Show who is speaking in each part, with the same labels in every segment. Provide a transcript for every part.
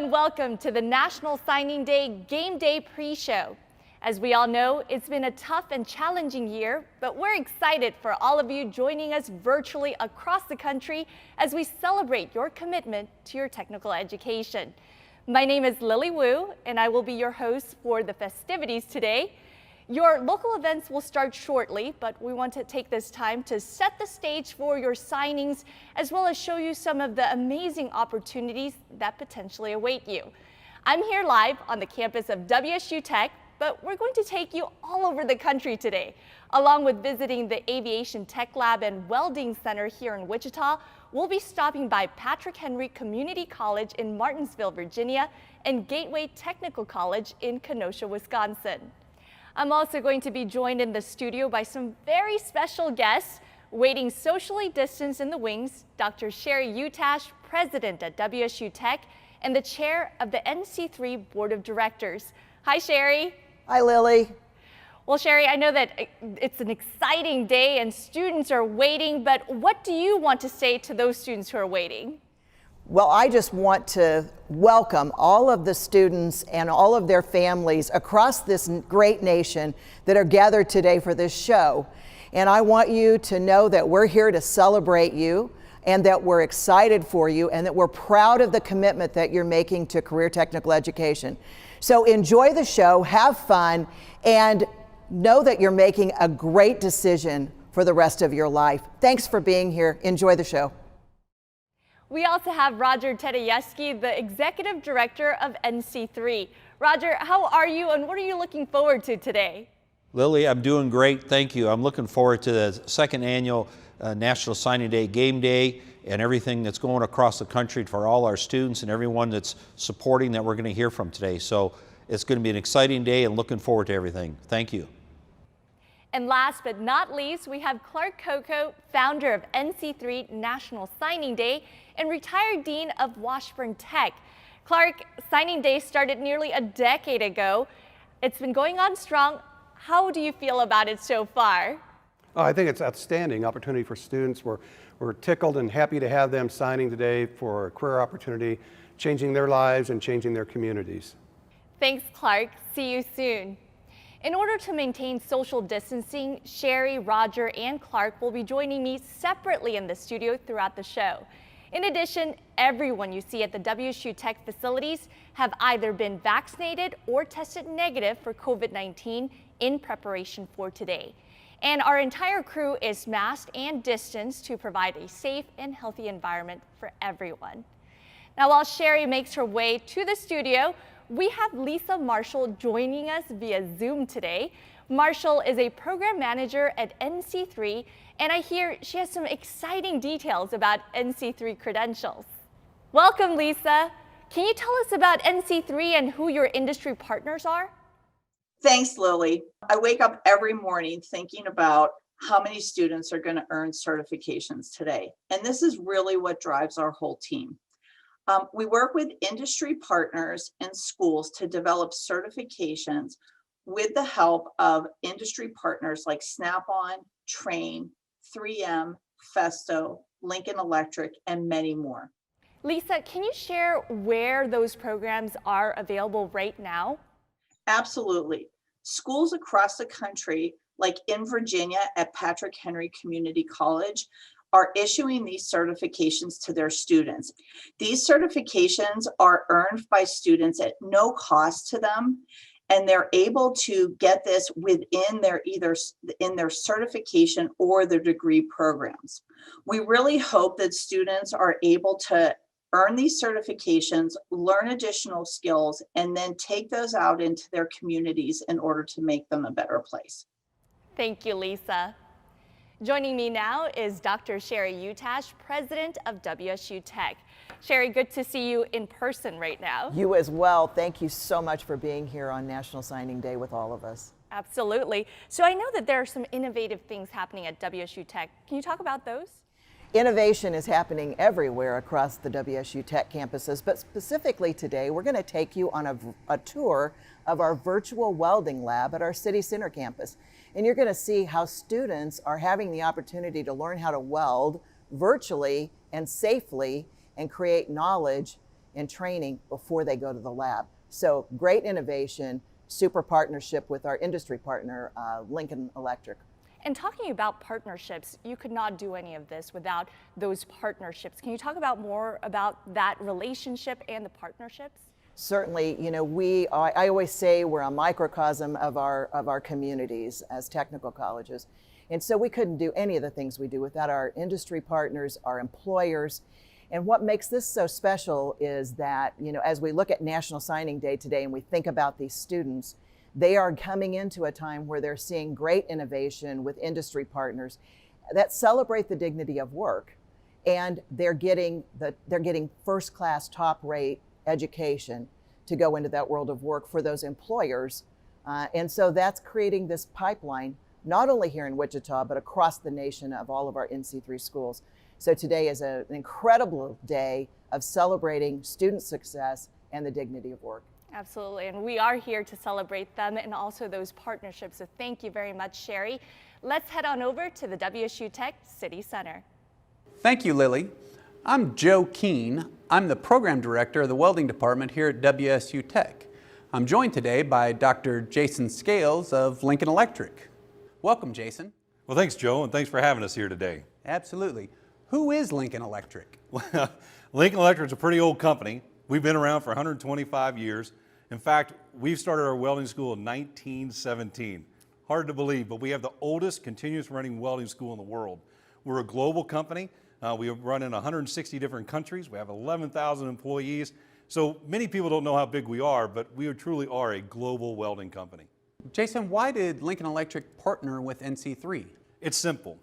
Speaker 1: and welcome to the National Signing Day Game Day pre-show. As we all know, it's been a tough and challenging year, but we're excited for all of you joining us virtually across the country as we celebrate your commitment to your technical education. My name is Lily Wu, and I will be your host for the festivities today. Your local events will start shortly, but we want to take this time to set the stage for your signings, as well as show you some of the amazing opportunities that potentially await you. I'm here live on the campus of WSU Tech, but we're going to take you all over the country today. Along with visiting the Aviation Tech Lab and Welding Center here in Wichita, we'll be stopping by Patrick Henry Community College in Martinsville, Virginia, and Gateway Technical College in Kenosha, Wisconsin. I'm also going to be joined in the studio by some very special guests. Waiting socially distanced in the wings, Dr. Sherry Utash, president at WSU Tech and the chair of the NC3 Board of Directors. Hi, Sherry.
Speaker 2: Hi, Lily.
Speaker 1: Well, Sherry, I know that it's an exciting day and students are waiting, but what do you want to say to those students who are waiting?
Speaker 2: Well, I just want to welcome all of the students and all of their families across this great nation that are gathered today for this show. And I want you to know that we're here to celebrate you and that we're excited for you and that we're proud of the commitment that you're making to career technical education. So enjoy the show, have fun, and know that you're making a great decision for the rest of your life. Thanks for being here. Enjoy the show.
Speaker 1: We also have Roger Tedejewski, the Executive Director of NC3. Roger, how are you and what are you looking forward to today?
Speaker 3: Lily, I'm doing great, thank you. I'm looking forward to the second annual National Signing Day Game Day and everything that's going across the country for all our students and everyone that's supporting that we're going to hear from today. So it's going to be an exciting day and looking forward to everything. Thank you.
Speaker 1: And last but not least, we have Clark Coco, founder of NC3 National Signing Day and retired dean of Washburn Tech. Clark, Signing Day started nearly a decade ago. It's been going on strong. How do you feel about it so far?
Speaker 4: Oh, I think it's an outstanding opportunity for students. We're tickled and happy to have them signing today for a career opportunity, changing their lives and changing their communities.
Speaker 1: Thanks, Clark. See you soon. In order to maintain social distancing, Sherry, Roger, and Clark will be joining me separately in the studio throughout the show. In addition, everyone you see at the WSU Tech facilities have either been vaccinated or tested negative for COVID-19 in preparation for today. And our entire crew is masked and distanced to provide a safe and healthy environment for everyone. Now, while Sherry makes her way to the studio, we have Lisa Marshall joining us via Zoom today. Marshall is a program manager at NC3, and I hear she has some exciting details about NC3 credentials. Welcome, Lisa. Can you tell us about NC3 and who your industry partners are?
Speaker 5: Thanks, Lily. I wake up every morning thinking about how many students are going to earn certifications today. And this is really what drives our whole team. We work with industry partners and schools to develop certifications with the help of industry partners like Snap-on, Train, 3M, Festo, Lincoln Electric, and many more.
Speaker 1: Lisa, can you share where those programs are available right now?
Speaker 5: Absolutely. Schools across the country, like in Virginia at Patrick Henry Community College, are issuing these certifications to their students. These certifications are earned by students at no cost to them, and they're able to get this within their certification or their degree programs. We really hope that students are able to earn these certifications, learn additional skills, and then take those out into their communities in order to make them a better place.
Speaker 1: Thank you, Lisa. Joining me now is Dr. Sherry Utash, president of WSU Tech. Sherry, good to see you in person right now.
Speaker 2: You as well. Thank you so much for being here on National Signing Day with all of us.
Speaker 1: Absolutely. So I know that there are some innovative things happening at WSU Tech. Can you talk about those?
Speaker 2: Innovation is happening everywhere across the WSU Tech campuses, but specifically today, we're going to take you on a tour of our virtual welding lab at our City Center campus. And you're going to see how students are having the opportunity to learn how to weld virtually and safely and create knowledge and training before they go to the lab. So great innovation, super partnership with our industry partner, Lincoln Electric.
Speaker 1: And talking about partnerships, you could not do any of this without those partnerships. Can you talk about more about that relationship and the partnerships?
Speaker 2: Certainly, you know, I always say we're a microcosm of our communities as technical colleges. And so we couldn't do any of the things we do without our industry partners, our employers. And what makes this so special is that, you know, as we look at National Signing Day today and we think about these students, they are coming into a time where they're seeing great innovation with industry partners that celebrate the dignity of work. And they're getting first-class, top-rate education to go into that world of work for those employers. And so that's creating this pipeline, not only here in Wichita, but across the nation of all of our NC3 schools. So today is an incredible day of celebrating student success and the dignity of work.
Speaker 1: Absolutely, and we are here to celebrate them and also those partnerships. So thank you very much, Sherry. Let's head on over to the WSU Tech City Center.
Speaker 6: Thank you, Lily. I'm Joe Keene. I'm the Program Director of the Welding Department here at WSU Tech. I'm joined today by Dr. Jason Scales of Lincoln Electric. Welcome, Jason.
Speaker 7: Well, thanks, Joe, and thanks for having us here today.
Speaker 6: Absolutely. Who is Lincoln Electric?
Speaker 7: Well, Lincoln Electric is a pretty old company. We've been around for 125 years. In fact, we started our welding school in 1917. Hard to believe, but we have the oldest continuous running welding school in the world. We're a global company. We run in 160 different countries. We have 11,000 employees. So many people don't know how big we are, but we truly are a global welding company.
Speaker 6: Jason, why did Lincoln Electric partner with NC3?
Speaker 7: It's simple.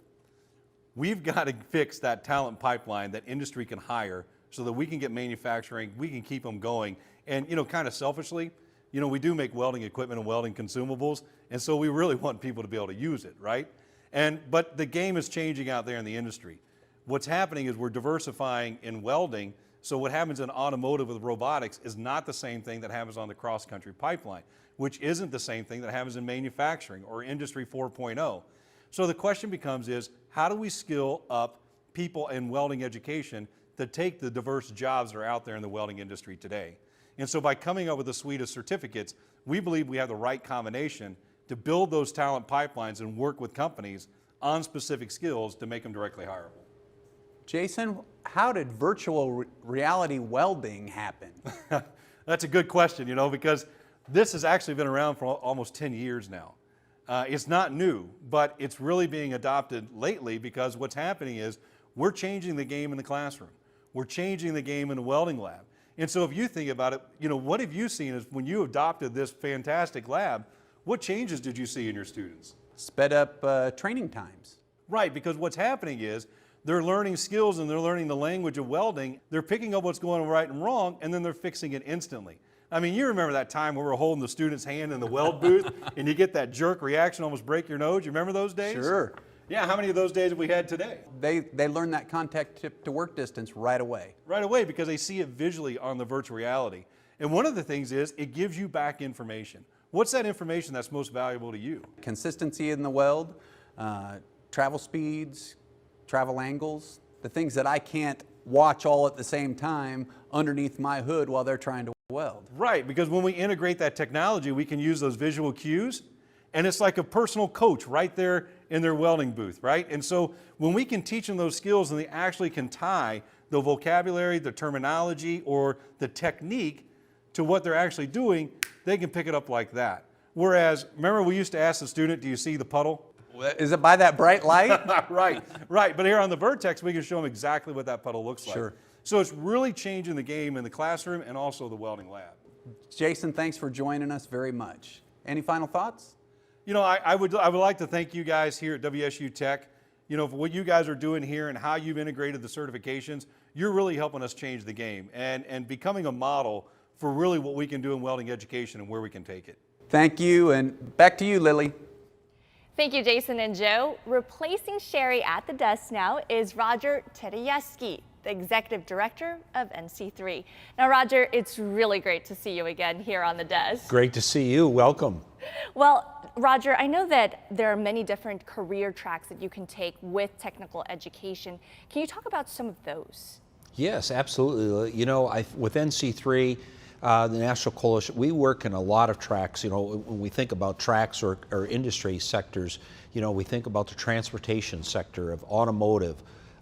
Speaker 7: We've got to fix that talent pipeline that industry can hire so that we can get manufacturing, we can keep them going. And, you know, kind of selfishly, you know, we do make welding equipment and welding consumables, and so we really want people to be able to use it, right? But the game is changing out there in the industry. What's happening is we're diversifying in welding, so what happens in automotive with robotics is not the same thing that happens on the cross-country pipeline, which isn't the same thing that happens in manufacturing or Industry 4.0. So the question becomes is, how do we skill up people in welding education to take the diverse jobs that are out there in the welding industry today? And so by coming up with a suite of certificates, we believe we have the right combination to build those talent pipelines and work with companies on specific skills to make them directly hireable.
Speaker 6: Jason, how did virtual reality welding happen?
Speaker 7: That's a good question, you know, because this has actually been around for almost 10 years now. It's not new, but it's really being adopted lately because what's happening is we're changing the game in the classroom. We're changing the game in the welding lab. And so if you think about it, you know, what have you seen is when you adopted this fantastic lab, what changes did you see in your students?
Speaker 6: Sped up training times.
Speaker 7: Right, because what's happening is they're learning skills and they're learning the language of welding. They're picking up what's going on right and wrong, and then they're fixing it instantly. I mean, you remember that time when we were holding the student's hand in the weld booth and you get that jerk reaction, almost break your nose. You remember those days?
Speaker 6: Sure.
Speaker 7: Yeah, how many of those days have we had today?
Speaker 6: They learn that contact tip to work distance right away.
Speaker 7: Right away, because they see it visually on the virtual reality. And one of the things is it gives you back information. What's that information that's most valuable to you?
Speaker 6: Consistency in the weld, travel speeds, travel angles, the things that I can't watch all at the same time underneath my hood while they're trying to weld.
Speaker 7: Right, because when we integrate that technology, we can use those visual cues, and it's like a personal coach right there in their welding booth, right? And so when we can teach them those skills and they actually can tie the vocabulary, the terminology, or the technique to what they're actually doing, they can pick it up like that. Whereas, remember we used to ask the student, do you see the puddle?
Speaker 6: Is it by that bright light?
Speaker 7: Right. But here on the Vertex, we can show them exactly what that puddle looks like.
Speaker 6: Sure.
Speaker 7: So it's really changing the game in the classroom and also the welding lab.
Speaker 6: Jason, thanks for joining us very much. Any final thoughts?
Speaker 7: You know, I would like to thank you guys here at WSU Tech, you know, for what you guys are doing here and how you've integrated the certifications. You're really helping us change the game and becoming a model for really what we can do in welding education and where we can take it.
Speaker 6: Thank you, and back to you, Lily.
Speaker 1: Thank you, Jason and Joe. Replacing Sherry at the desk now is Roger Tedeschi, the Executive Director of NC3. Now, Roger, it's really great to see you again here on the desk.
Speaker 3: Great to see you. Welcome.
Speaker 1: Well, Roger, I know that there are many different career tracks that you can take with technical education. Can you talk about some of those?
Speaker 3: Yes, absolutely. You know, with NC3, the National Coalition, we work in a lot of tracks. You know, when we think about tracks or industry sectors, you know, we think about the transportation sector of automotive,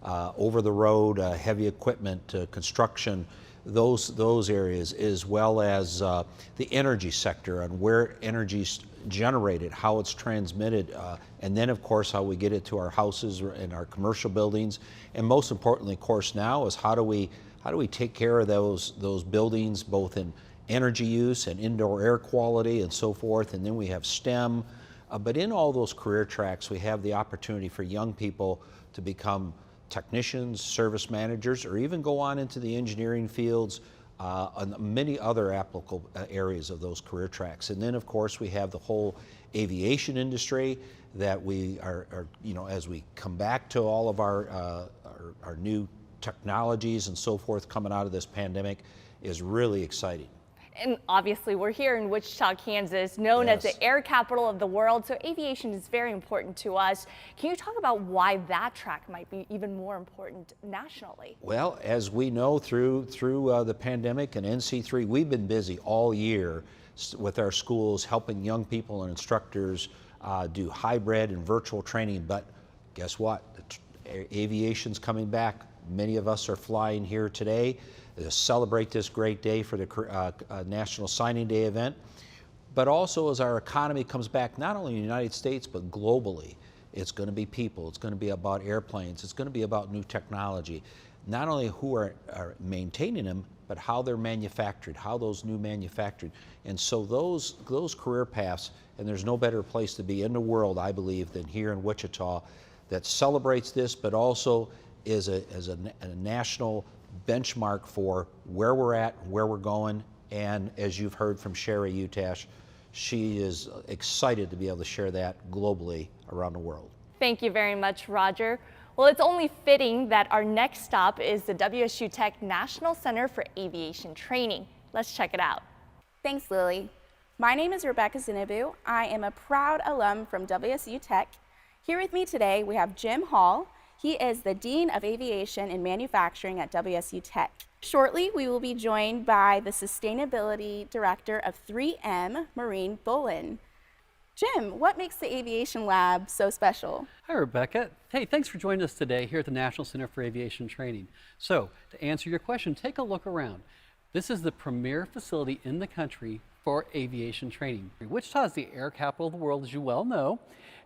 Speaker 3: over the road, heavy equipment, construction, those areas, as well as the energy sector and where energy's generated, how it's transmitted, and then of course how we get it to our houses and our commercial buildings, and most importantly, of course, now is how do we take care of those buildings, both in energy use and indoor air quality and so forth, and then we have STEM, but in all those career tracks, we have the opportunity for young people to become technicians, service managers, or even go on into the engineering fields, and many other applicable areas of those career tracks. And then of course we have the whole aviation industry that we are you know, as we come back to all of our new technologies and so forth coming out of this pandemic, is really exciting.
Speaker 1: And obviously we're here in Wichita, Kansas, known as the air capital of the world, so aviation is very important to us. Can you talk about why that track might be even more important nationally?
Speaker 3: Well, as we know through the pandemic and NC3, we've been busy all year with our schools helping young people and instructors do hybrid and virtual training, but guess what? Aviation's coming back. Many of us are flying here today to celebrate this great day for the National Signing Day event, but also as our economy comes back, not only in the United States, but globally. It's going to be people, it's going to be about airplanes, it's going to be about new technology, not only who are maintaining them, but how they're manufactured, how those new manufactured. And so those career paths, and there's no better place to be in the world, I believe, than here in Wichita, that celebrates this, but also is a national benchmark for where we're at, where we're going, and as you've heard from Sherry Utash, she is excited to be able to share that globally around the world.
Speaker 1: Thank you very much, Roger. Well, it's only fitting that our next stop is the WSU Tech National Center for Aviation Training. Let's check it out.
Speaker 8: Thanks, Lily. My name is Rebecca Zinabu. I am a proud alum from WSU Tech. Here with me today, we have Jim Hall. He is the Dean of Aviation and Manufacturing at WSU Tech. Shortly, we will be joined by the Sustainability Director of 3M, Maureen Bolin. Jim, what makes the Aviation Lab so special?
Speaker 9: Hi, Rebecca. Hey, thanks for joining us today here at the National Center for Aviation Training. So, to answer your question, take a look around. This is the premier facility in the country for aviation training. Wichita is the air capital of the world, as you well know.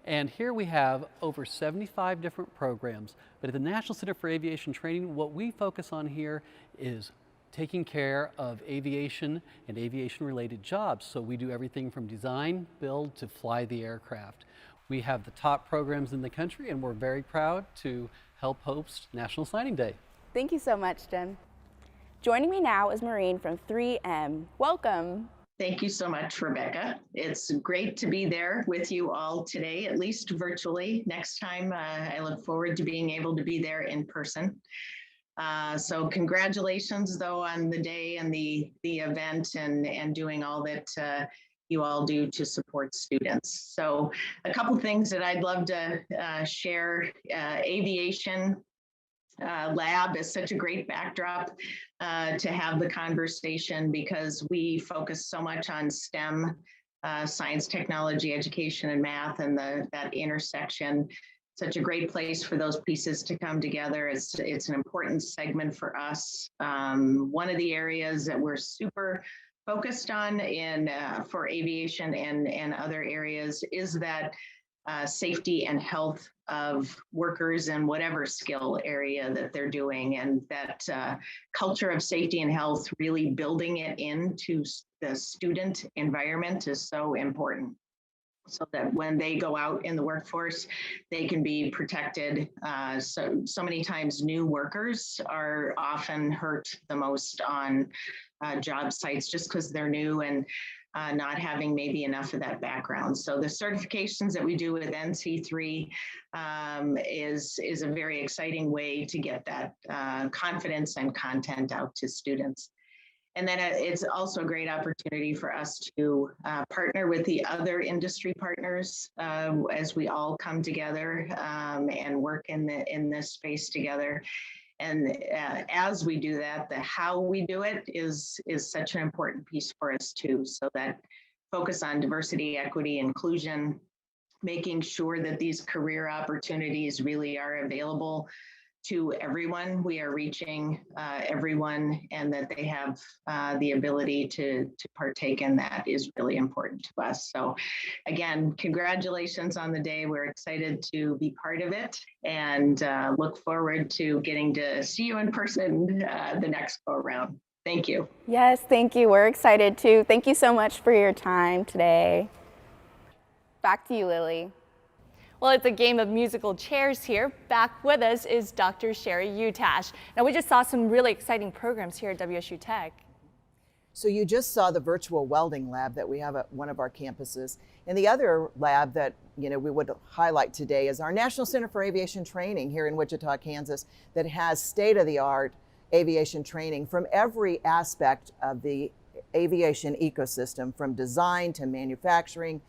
Speaker 9: And here we have over 75 different programs. But at the National Center for Aviation Training, what we focus on here is taking care of aviation and aviation-related jobs. So we do everything from design, build, to fly the aircraft. We have the top programs in the country, and we're very proud to help host National Signing Day.
Speaker 8: Thank you so much, Jim. Joining me now is Maureen from 3M. Welcome.
Speaker 5: Thank you so much, Rebecca. It's great to be there with you all today, at least virtually. Next time, I look forward to being able to be there in person. So congratulations, though, on the day and the event and doing all that you all do to support students. So a couple things that I'd love to share. Aviation Lab is such a great backdrop to have the conversation, because we focus so much on STEM, science, technology, education, and math, and that intersection. Such a great place for those pieces to come together. It's an important segment for us. One of the areas that we're super focused on for aviation and other areas is that safety and health of workers in whatever skill area that they're doing, and that culture of safety and health, really building it into the student environment, is so important, so that when they go out in the workforce, they can be protected. So many times new workers are often hurt the most on job sites just because they're new and not having maybe enough of that background. So the certifications that we do with NC3 is a very exciting way to get that confidence and content out to students. And then it's also a great opportunity for us to partner with the other industry partners as we all come together and work in this space together.
Speaker 10: And as we do that, the how we do it is such an important piece for us too. So that focus on diversity, equity, inclusion, making sure that these career opportunities really are available to everyone. We are reaching everyone, and that they have the ability to partake in that is really important to us. So again, congratulations on the day. We're excited to be part of it, and look forward to getting to see you in person the next go around. Thank you.
Speaker 8: Yes, thank you. We're excited too. Thank you so much for your time today. Back to you, Lily.
Speaker 1: Well, it's a game of musical chairs here. Back with us is Dr. Sherry Utash. Now, we just saw some really exciting programs here at WSU Tech.
Speaker 2: So you just saw the virtual welding lab that we have at one of our campuses. And the other lab that we would highlight today is our National Center for Aviation Training here in Wichita, Kansas, that has state-of-the-art aviation training from every aspect of the aviation ecosystem, from design to manufacturing,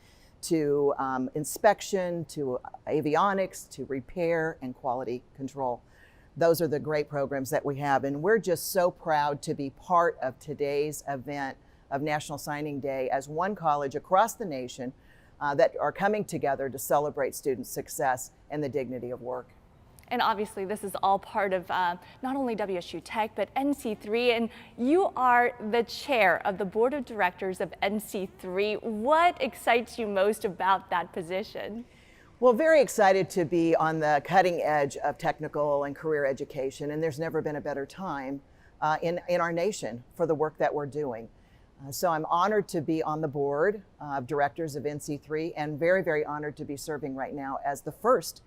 Speaker 2: to inspection, to avionics, to repair and quality control. Those are the great programs that we have, and we're just so proud to be part of today's event of National Signing Day as one college across the nation that are coming together to celebrate student success and the dignity of work.
Speaker 1: And obviously this is all part of not only WSU Tech, but NC3, and you are the chair of the board of directors of NC3. What excites you most about that position?
Speaker 2: Well, very excited to be on the cutting edge of technical and career education, and there's never been a better time in our nation for the work that we're doing. So I'm honored to be on the board of directors of NC3, and very, very honored to be serving right now as the first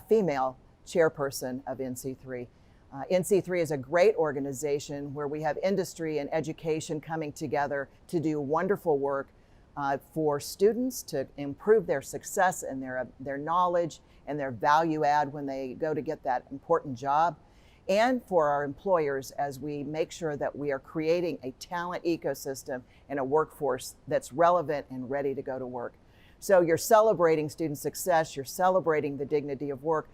Speaker 2: female chairperson of NC3. NC3 is a great organization where we have industry and education coming together to do wonderful work for students to improve their success and their knowledge and their value add when they go to get that important job, and for our employers as we make sure that we are creating a talent ecosystem and a workforce that's relevant and ready to go to work. So you're celebrating student success, you're celebrating the dignity of work.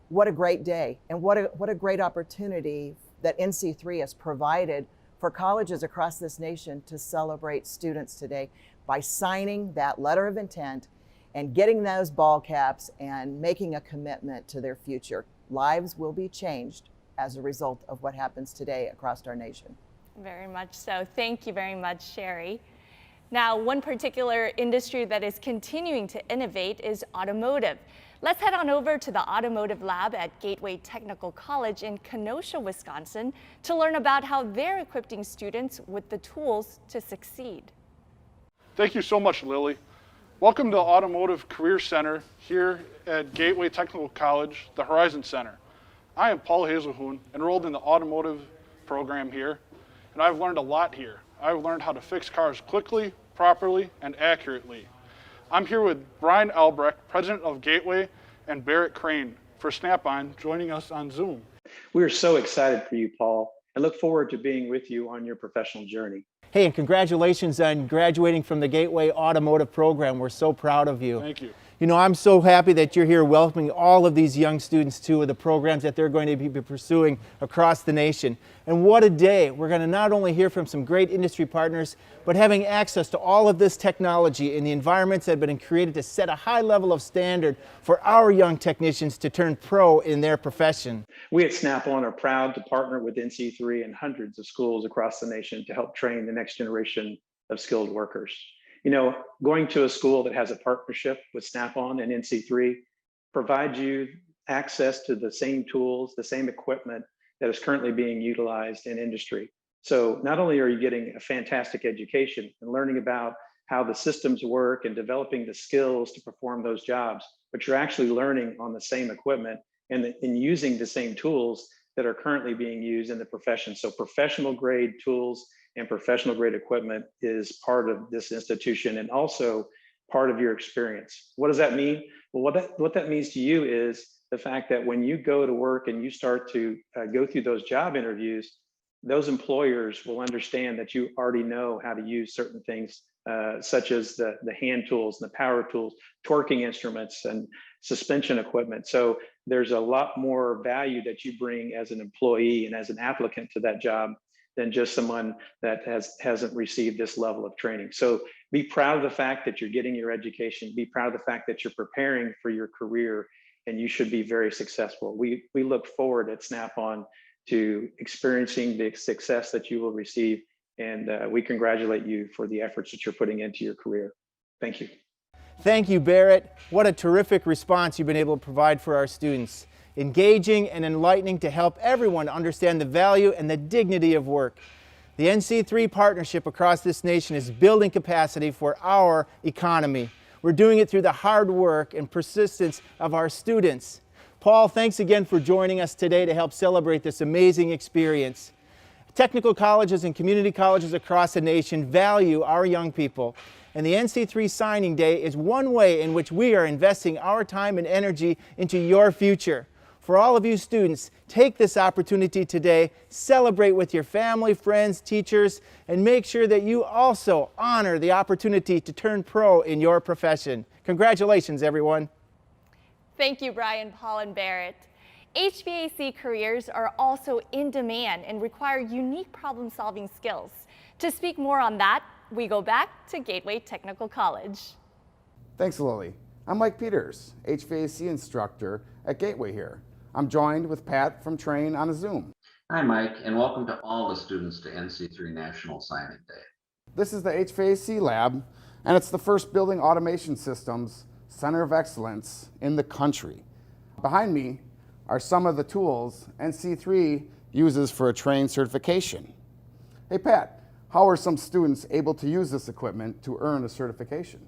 Speaker 2: What a great day, and what a great opportunity that NC3 has provided for colleges across this nation to celebrate students today by signing that letter of intent and getting those ball caps and making a commitment to their future. Lives will be changed as a result of what happens today across our nation.
Speaker 1: Very much so. Thank you very much, Sherry. Now, one particular industry that is continuing to innovate is automotive. Let's head on over to the Automotive Lab at Gateway Technical College in Kenosha, Wisconsin, to learn about how they're equipping students with the tools to succeed.
Speaker 11: Thank you so much, Lily. Welcome to the Automotive Career Center here at Gateway Technical College, the Horizon Center. I am Paul Hazelhoon, enrolled in the automotive program here, and I've learned a lot here. I've learned how to fix cars quickly, properly, and accurately. I'm here with Brian Albrecht, president of Gateway, and Barrett Crane for Snap-on, joining us on Zoom.
Speaker 12: We are so excited for you, Paul, and look forward to being with you on your professional journey.
Speaker 13: Hey, and congratulations on graduating from the Gateway Automotive program. We're so proud of you.
Speaker 11: Thank you.
Speaker 13: You know, I'm so happy that you're here welcoming all of these young students to the programs that they're going to be pursuing across the nation. And what a day. We're going to not only hear from some great industry partners, but having access to all of this technology in the environments that have been created to set a high level of standard for our young technicians to turn pro in their profession.
Speaker 12: We at Snap-on are proud to partner with NC3 and hundreds of schools across the nation to help train the next generation of skilled workers. You know, going to a school that has a partnership with Snap-on and NC3 provides you access to the same tools, the same equipment that is currently being utilized in industry. So not only are you getting a fantastic education and learning about how the systems work and developing the skills to perform those jobs, but you're actually learning on the same equipment and using the same tools that are currently being used in the profession. So professional grade tools and professional grade equipment is part of this institution and also part of your experience. What does that mean? Well, what that means to you is the fact that when you go to work and you start to go through those job interviews, those employers will understand that you already know how to use certain things, such as the hand tools and the power tools, torquing instruments and suspension equipment. So there's a lot more value that you bring as an employee and as an applicant to that job than just someone that hasn't received this level of training. So be proud of the fact that you're getting your education, be proud of the fact that you're preparing for your career, and you should be very successful. We look forward at Snap-on to experiencing the success that you will receive, and we congratulate you for the efforts that you're putting into your career. Thank you.
Speaker 13: Thank you, Barrett. What a terrific response you've been able to provide for our students. Engaging and enlightening to help everyone understand the value and the dignity of work. The NC3 partnership across this nation is building capacity for our economy. We're doing it through the hard work and persistence of our students. Paul, thanks again for joining us today to help celebrate this amazing experience. Technical colleges and community colleges across the nation value our young people, and the NC3 Signing Day is one way in which we are investing our time and energy into your future. For all of you students, take this opportunity today, celebrate with your family, friends, teachers, and make sure that you also honor the opportunity to turn pro in your profession. Congratulations, everyone.
Speaker 1: Thank you, Brian, Paul, and Barrett. HVAC careers are also in demand and require unique problem-solving skills. To speak more on that, we go back to Gateway Technical College.
Speaker 14: Thanks, Lily. I'm Mike Peters, HVAC instructor at Gateway here. I'm joined with Pat from Train on a Zoom.
Speaker 15: Hi, Mike, and welcome to all the students to NC3 National Signing Day.
Speaker 14: This is the HVAC lab, and it's the first building automation systems center of excellence in the country. Behind me are some of the tools NC3 uses for a Train certification. Hey, Pat, how are some students able to use this equipment to earn a certification?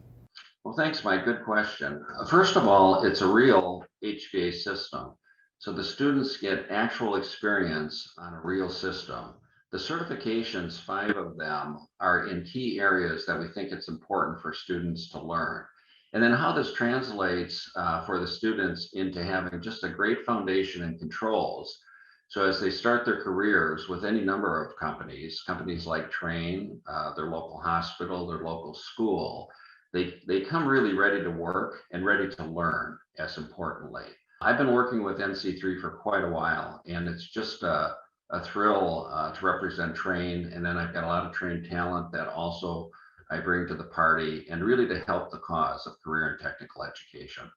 Speaker 15: Well, thanks, Mike. Good question. First of all, it's a real HVAC system. So the students get actual experience on a real system. The certifications, 5 of them, are in key areas that we think it's important for students to learn. And then how this translates for the students into having just a great foundation in controls. So as they start their careers with any number of companies like Train, their local hospital, their local school, they come really ready to work and ready to learn, as importantly. I've been working with NC3 for quite a while, and it's just a thrill to represent Train. And then I've got a lot of Train talent that also I bring to the party, and really to help the cause of career and technical education.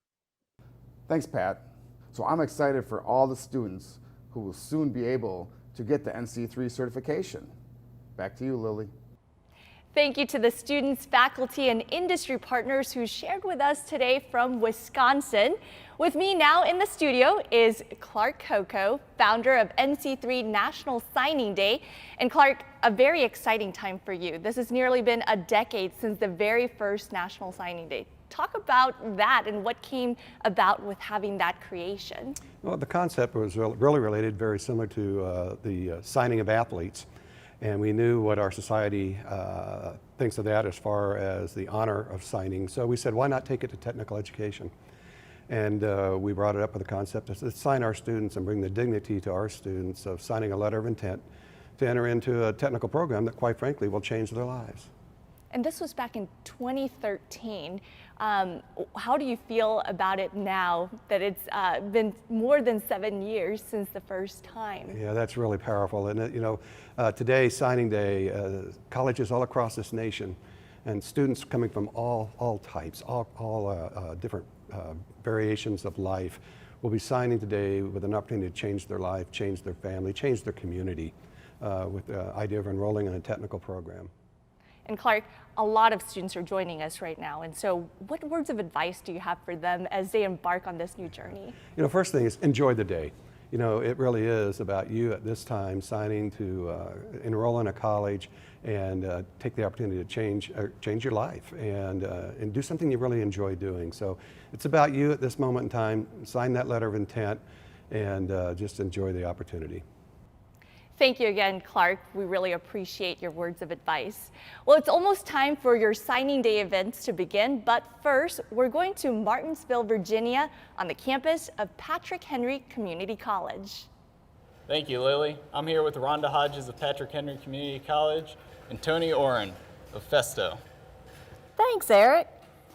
Speaker 14: Thanks, Pat. So I'm excited for all the students who will soon be able to get the NC3 certification. Back to you, Lily.
Speaker 1: Thank you to the students, faculty, and industry partners who shared with us today from Wisconsin. With me now in the studio is Clark Coco, founder of NC3 National Signing Day. And Clark, a very exciting time for you. This has nearly been a decade since the very first National Signing Day. Talk about that and what came about with having that creation.
Speaker 4: Well, the concept was really related, very similar to the signing of athletes. And we knew what our society thinks of that as far as the honor of signing. So we said, why not take it to technical education? And we brought it up with the concept of let's sign our students and bring the dignity to our students of signing a letter of intent to enter into a technical program that, quite frankly, will change their lives.
Speaker 1: And this was back in 2013. How do you feel about it now that it's been more than 7 years since the first time?
Speaker 4: Yeah, that's really powerful. And you know, today, signing day, colleges all across this nation, and students coming from all types, all different variations of life, will be signing today with an opportunity to change their life, change their family, change their community, with the idea of enrolling in a technical program.
Speaker 1: And Clark, a lot of students are joining us right now, and so what words of advice do you have for them as they embark on this new journey?
Speaker 4: You know, first thing is enjoy the day. You know, it really is about you at this time signing to enroll in a college and take the opportunity to change your life and do something you really enjoy doing. So it's about you at this moment in time. Sign that letter of intent and just enjoy the opportunity.
Speaker 1: Thank you again, Clark. We really appreciate your words of advice. Well, it's almost time for your signing day events to begin, but first, we're going to Martinsville, Virginia, on the campus of Patrick Henry Community College.
Speaker 16: Thank you, Lily. I'm here with Rhonda Hodges of Patrick Henry Community College and Tony Oren of Festo.
Speaker 17: Thanks, Eric.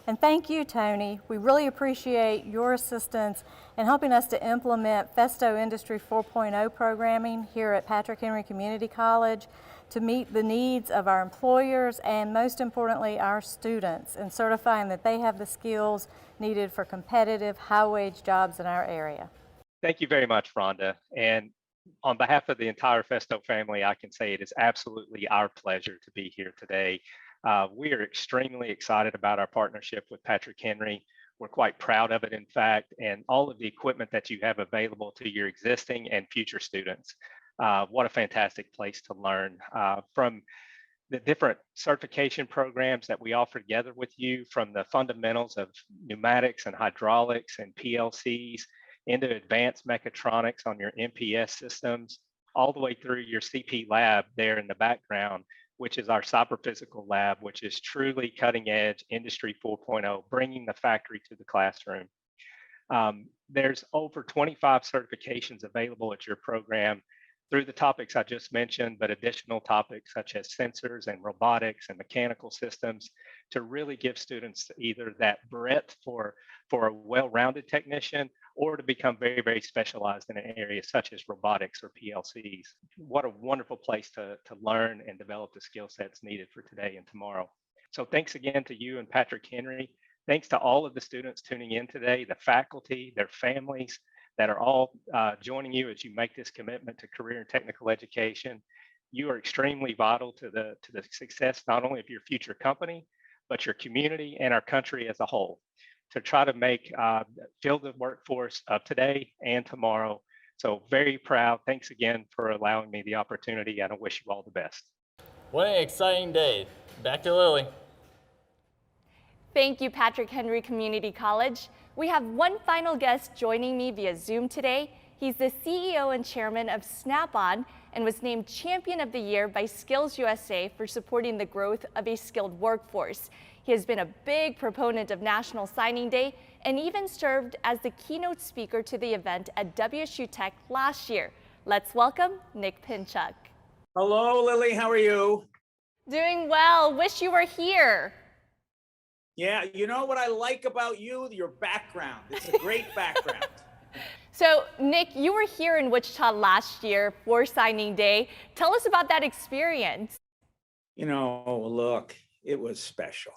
Speaker 17: And thank you, Tony. We really appreciate your assistance in helping us to implement Festo Industry 4.0 programming here at Patrick Henry Community College to meet the needs of our employers and, most importantly, our students, in certifying that they have the skills needed for competitive, high-wage jobs in our area.
Speaker 18: Thank you very much, Rhonda. And on behalf of the entire Festo family, I can say it is absolutely our pleasure to be here today. We are extremely excited about our partnership with Patrick Henry. We're quite proud of it, in fact, and all of the equipment that you have available to your existing and future students. What a fantastic place to learn from the different certification programs that we offer together with you, from the fundamentals of pneumatics and hydraulics and PLCs into advanced mechatronics on your MPS systems, all the way through your CP lab there in the background, which is our cyber physical lab, which is truly cutting edge Industry 4.0, bringing the factory to the classroom. There's over 25 certifications available at your program through the topics I just mentioned, but additional topics such as sensors and robotics and mechanical systems to really give students either that breadth for a well-rounded technician or to become very, very specialized in an area such as robotics or PLCs. What a wonderful place to learn and develop the skill sets needed for today and tomorrow. So thanks again to you and Patrick Henry. Thanks to all of the students tuning in today, the faculty, their families that are all joining you as you make this commitment to career and technical education. You are extremely vital to the success not only of your future company, but your community and our country as a whole, to try to fill the workforce of today and tomorrow. So very proud. Thanks again for allowing me the opportunity, and I wish you all the best.
Speaker 16: What an exciting day. Back to Lily.
Speaker 1: Thank you, Patrick Henry Community College. We have one final guest joining me via Zoom today. He's the CEO and chairman of Snap-on and was named Champion of the Year by Skills USA for supporting the growth of a skilled workforce. He has been a big proponent of National Signing Day and even served as the keynote speaker to the event at WSU Tech last year. Let's welcome Nick Pinchuk.
Speaker 19: Hello, Lily. How are you?
Speaker 1: Doing well. Wish you were here.
Speaker 19: Yeah, you know what I like about you? Your background. It's a great background.
Speaker 1: So, Nick, you were here in Wichita last year for Signing Day. Tell us about that experience.
Speaker 19: You know, look, it was special.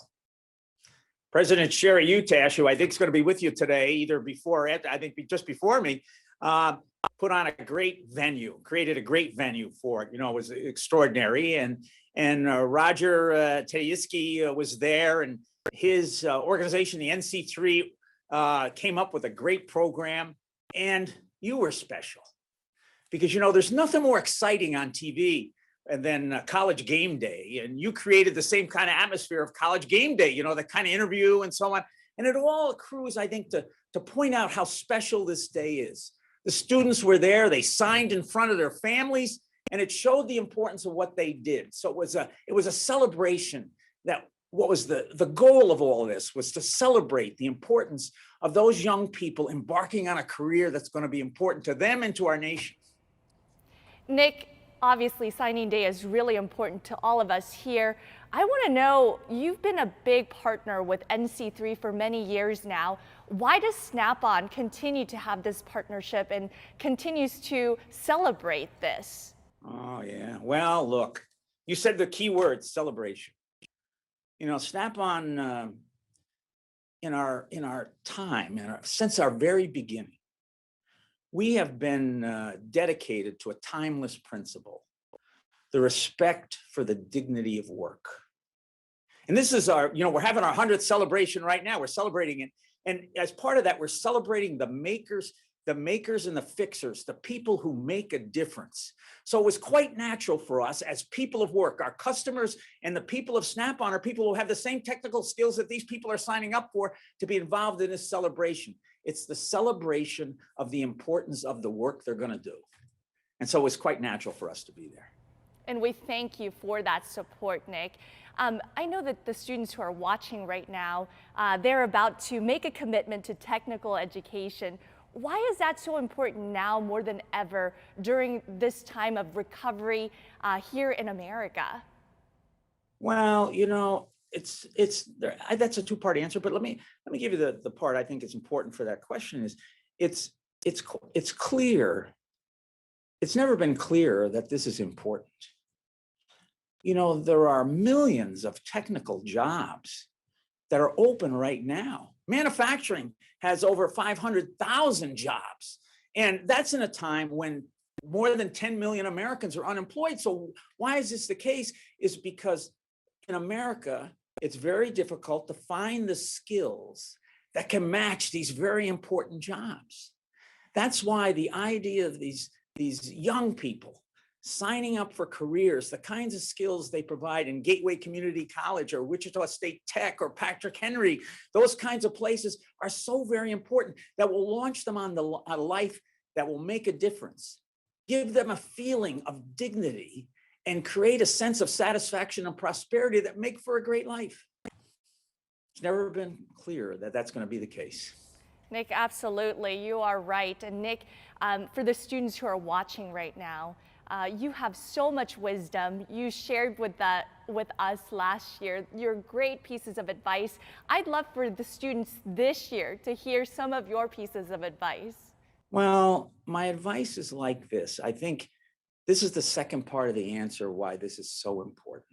Speaker 19: President Sherry Utash, who I think is going to be with you today, either before, I think just before me, put on a great venue, created a great venue for it. You know, it was extraordinary. And Roger Tedeschi was there, and his organization, the NC3, came up with a great program. And you were special because, you know, there's nothing more exciting on TV than College Game Day. And you created the same kind of atmosphere of College Game Day, you know, the kind of interview and so on. And it all accrues, I think, to point out how special this day is. The students were there, they signed in front of their families, and it showed the importance of what they did. So it was a celebration. That what was the goal of all of this was to celebrate the importance of those young people embarking on a career that's going to be important to them and to our nation.
Speaker 1: Nick, obviously Signing Day is really important to all of us here. I want to know, you've been a big partner with NC3 for many years now. Why does Snap-on continue to have this partnership and continues to celebrate this?
Speaker 19: Oh, yeah. Well, look, you said the key word, celebration. You know, Snap-on, in our time, since our very beginning, we have been dedicated to a timeless principle, the respect for the dignity of work. And this is our, you know, we're having our 100th celebration right now. We're celebrating it. And as part of that, we're celebrating the makers and the fixers, the people who make a difference. So it was quite natural for us as people of work, our customers and the people of Snap-on are people who have the same technical skills that these people are signing up for to be involved in this celebration. It's the celebration of the importance of the work they're going to do. And so it was quite natural for us to be there.
Speaker 1: And we thank you for that support, Nick. I know that the students who are watching right now, they're about to make a commitment to technical education. Why is that so important now more than ever during this time of recovery here in America?
Speaker 19: Well, you know, that's a two-part answer, but let me give you the part I think is important for that question is it's clear. It's never been clearer that this is important. You know, there are millions of technical jobs that are open right now. Manufacturing has over 500,000 jobs. And that's in a time when more than 10 million Americans are unemployed. So why is this the case? Is because in America, it's very difficult to find the skills that can match these very important jobs. That's why the idea of these young people signing up for careers, the kinds of skills they provide in Gateway Community College or Wichita State Tech or Patrick Henry, those kinds of places are so very important that will launch them on a life that will make a difference, give them a feeling of dignity, and create a sense of satisfaction and prosperity that make for a great life. It's never been clearer that that's going to be the case.
Speaker 1: Nick, absolutely, you are right. And Nick, for the students who are watching right now, you have so much wisdom. You shared with us last year your great pieces of advice. I'd love for the students this year to hear some of your pieces of advice.
Speaker 19: Well, my advice is like this. I think this is the second part of the answer why this is so important.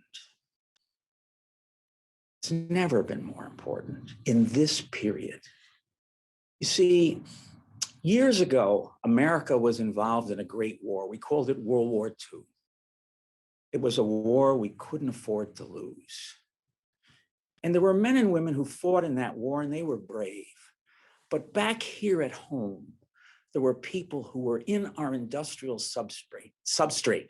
Speaker 19: It's never been more important in this period. You see, years ago, America was involved in a great war. We called it World War II. It was a war we couldn't afford to lose. And there were men and women who fought in that war, and they were brave. But back here at home, there were people who were in our industrial substrate.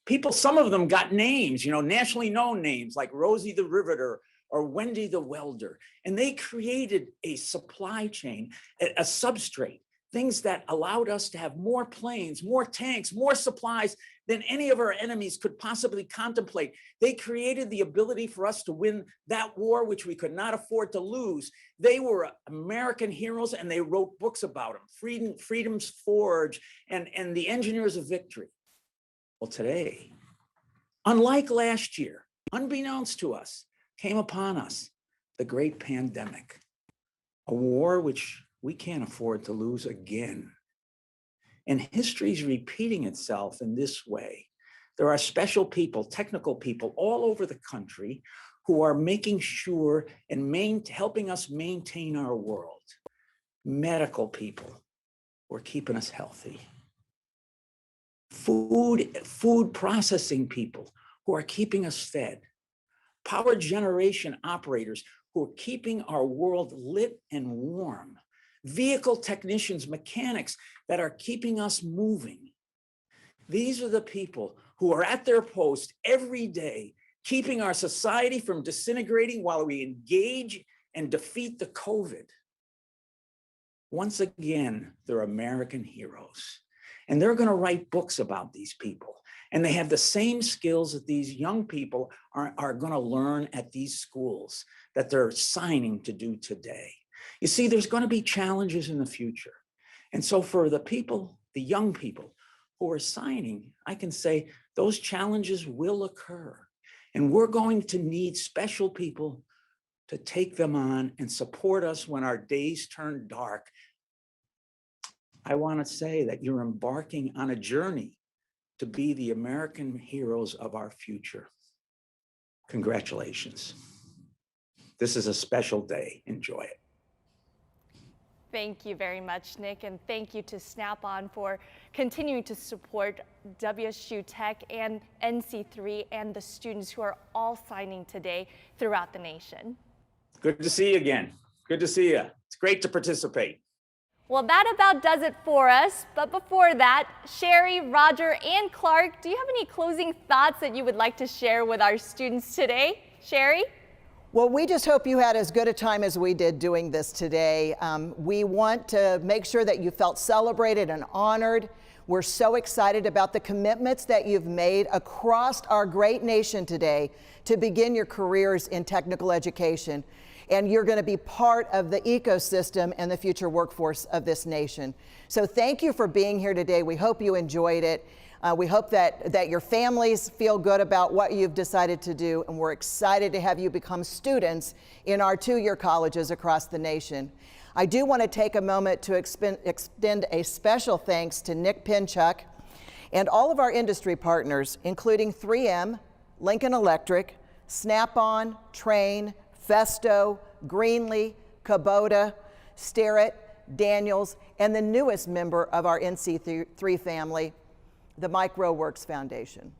Speaker 19: People, some of them got names, you know, nationally known names like Rosie the Riveter or Wendy the Welder. And they created a supply chain, a substrate, things that allowed us to have more planes, more tanks, more supplies than any of our enemies could possibly contemplate. They created the ability for us to win that war, which we could not afford to lose. They were American heroes, and they wrote books about them, Freedom's Forge and the Engineers of Victory. Well, today, unlike last year, unbeknownst to us, came upon us the great pandemic, a war which we can't afford to lose again. And history is repeating itself in this way. There are special people, technical people all over the country who are making sure and helping us maintain our world. Medical people who are keeping us healthy. Food processing people who are keeping us fed. Power generation operators who are keeping our world lit and warm. Vehicle technicians, mechanics that are keeping us moving. These are the people who are at their post every day, keeping our society from disintegrating while we engage and defeat the COVID. Once again, they're American heroes. And they're going to write books about these people. And they have the same skills that these young people are going to learn at these schools that they're signing to do today. You see, there's going to be challenges in the future. And so for the people, the young people who are signing, I can say those challenges will occur. And we're going to need special people to take them on and support us when our days turn dark. I want to say that you're embarking on a journey to be the American heroes of our future. Congratulations. This is a special day. Enjoy it.
Speaker 1: Thank you very much, Nick, and thank you to Snap-on for continuing to support WSU Tech and NC3 and the students who are all signing today throughout the nation.
Speaker 19: Good to see you again. Good to see you. It's great to participate.
Speaker 1: Well, that about does it for us. But before that, Sherry, Roger, and Clark, do you have any closing thoughts that you would like to share with our students today? Sherry?
Speaker 2: Well, we just hope you had as good a time as we did doing this today. We want to make sure that you felt celebrated and honored. We're so excited about the commitments that you've made across our great nation today to begin your careers in technical education. And you're going to be part of the ecosystem and the future workforce of this nation. So thank you for being here today. We hope you enjoyed it. We hope that your families feel good about what you've decided to do, and we're excited to have you become students in our two-year colleges across the nation. I do want to take a moment to extend a special thanks to Nick Pinchuk and all of our industry partners, including 3M, Lincoln Electric, Snap-on, Train, Festo, Greenlee, Kubota, Starrett, Daniels, and the newest member of our NC3 family, the MicroWorks Foundation.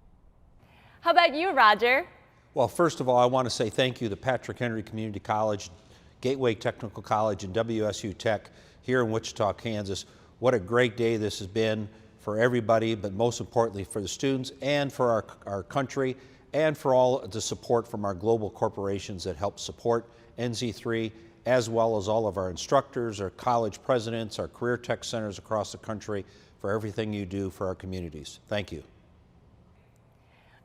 Speaker 1: How about you, Roger?
Speaker 3: Well, first of all, I want to say thank you to Patrick Henry Community College, Gateway Technical College, and WSU Tech here in Wichita, Kansas. What a great day this has been for everybody, but most importantly for the students and for our country, and for all the support from our global corporations that help support NC3, as well as all of our instructors, our college presidents, our career tech centers across the country, for everything you do for our communities. Thank you.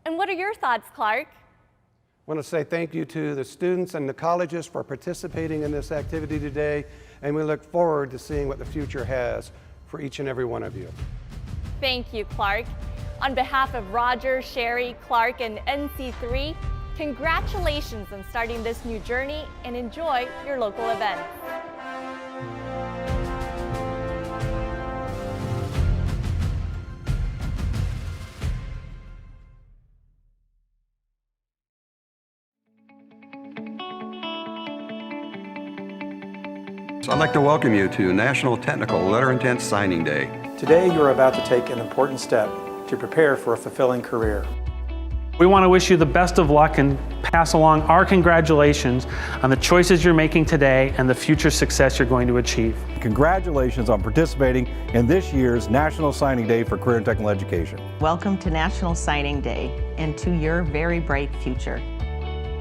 Speaker 1: And what are your thoughts, Clark?
Speaker 4: I want to say thank you to the students and the colleges for participating in this activity today, and we look forward to seeing what the future has for each and every one of you.
Speaker 1: Thank you, Clark. On behalf of Roger, Sherry, Clark, and NC3, congratulations on starting this new journey, and enjoy your local events.
Speaker 20: I'd like to welcome you to National Technical Letter Intent Signing Day.
Speaker 21: Today you're about to take an important step to prepare for a fulfilling career.
Speaker 22: We want to wish you the best of luck and pass along our congratulations on the choices you're making today and the future success you're going to achieve.
Speaker 23: Congratulations on participating in this year's National Signing Day for Career and Technical Education.
Speaker 24: Welcome to National Signing Day and to your very bright future.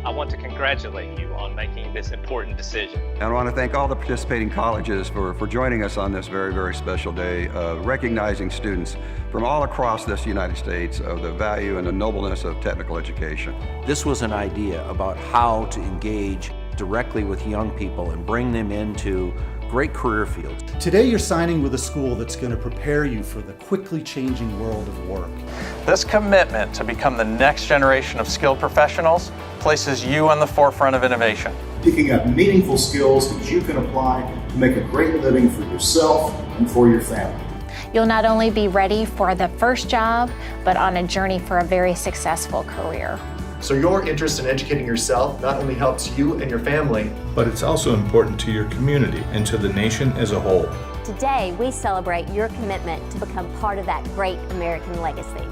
Speaker 18: I want to congratulate you on making this important decision.
Speaker 20: And I want to thank all the participating colleges for joining us on this very, very special day, recognizing students from all across this United States of the value and the nobleness of technical education.
Speaker 3: This was an idea about how to engage directly with young people and bring them into great career fields.
Speaker 25: Today you're signing with a school that's going to prepare you for the quickly changing world of work.
Speaker 26: This commitment to become the next generation of skilled professionals places you on the forefront of innovation.
Speaker 27: Picking up meaningful skills that you can apply to make a great living for yourself and for your family.
Speaker 28: You'll not only be ready for the first job, but on a journey for a very successful career.
Speaker 29: So your interest in educating yourself not only helps you and your family,
Speaker 30: but it's also important to your community and to the nation as a whole.
Speaker 31: Today, we celebrate your commitment to become part of that great American legacy.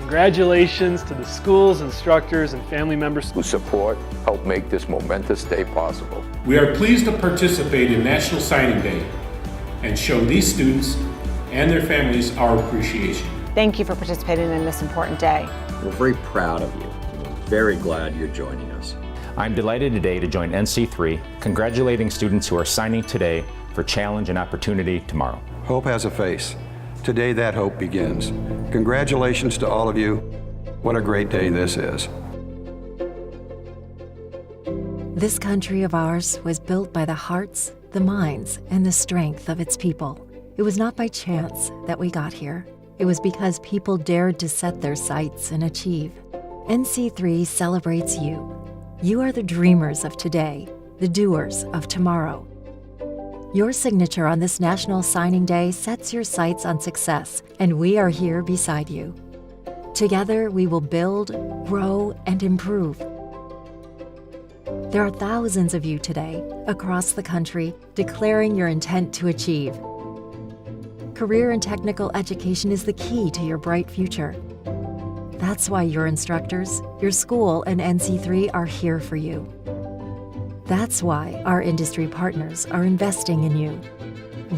Speaker 22: Congratulations to the schools, instructors, and family members
Speaker 32: whose support helped make this momentous day possible.
Speaker 33: We are pleased to participate in National Signing Day and show these students and their families our appreciation.
Speaker 34: Thank you for participating in this important day.
Speaker 35: We're very proud of you. Very glad you're joining us.
Speaker 36: I'm delighted today to join NC3, congratulating students who are signing today for challenge and opportunity tomorrow.
Speaker 20: Hope has a face. Today that hope begins. Congratulations to all of you. What a great day this is.
Speaker 37: This country of ours was built by the hearts, the minds, and the strength of its people. It was not by chance that we got here. It was because people dared to set their sights and achieve. NC3 celebrates you. You are the dreamers of today, the doers of tomorrow. Your signature on this National Signing Day sets your sights on success, and we are here beside you. Together, we will build, grow, and improve. There are thousands of you today, across the country, declaring your intent to achieve. Career and technical education is the key to your bright future. That's why your instructors, your school, and NC3 are here for you. That's why our industry partners are investing in you.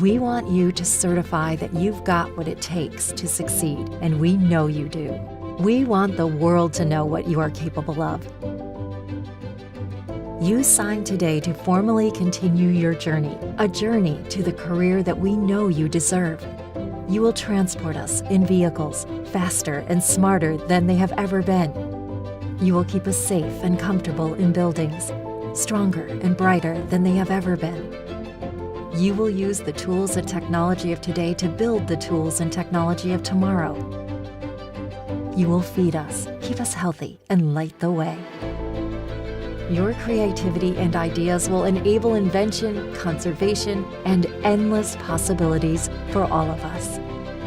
Speaker 37: We want you to certify that you've got what it takes to succeed, and we know you do. We want the world to know what you are capable of. You sign today to formally continue your journey, a journey to the career that we know you deserve. You will transport us in vehicles faster and smarter than they have ever been. You will keep us safe and comfortable in buildings, stronger and brighter than they have ever been. You will use the tools and technology of today to build the tools and technology of tomorrow. You will feed us, keep us healthy, and light the way. Your creativity and ideas will enable invention, conservation, and endless possibilities for all of us.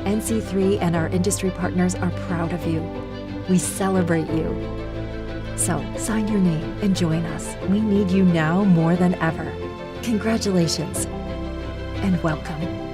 Speaker 37: NC3 and our industry partners are proud of you. We celebrate you. So sign your name and join us. We need you now more than ever. Congratulations and welcome.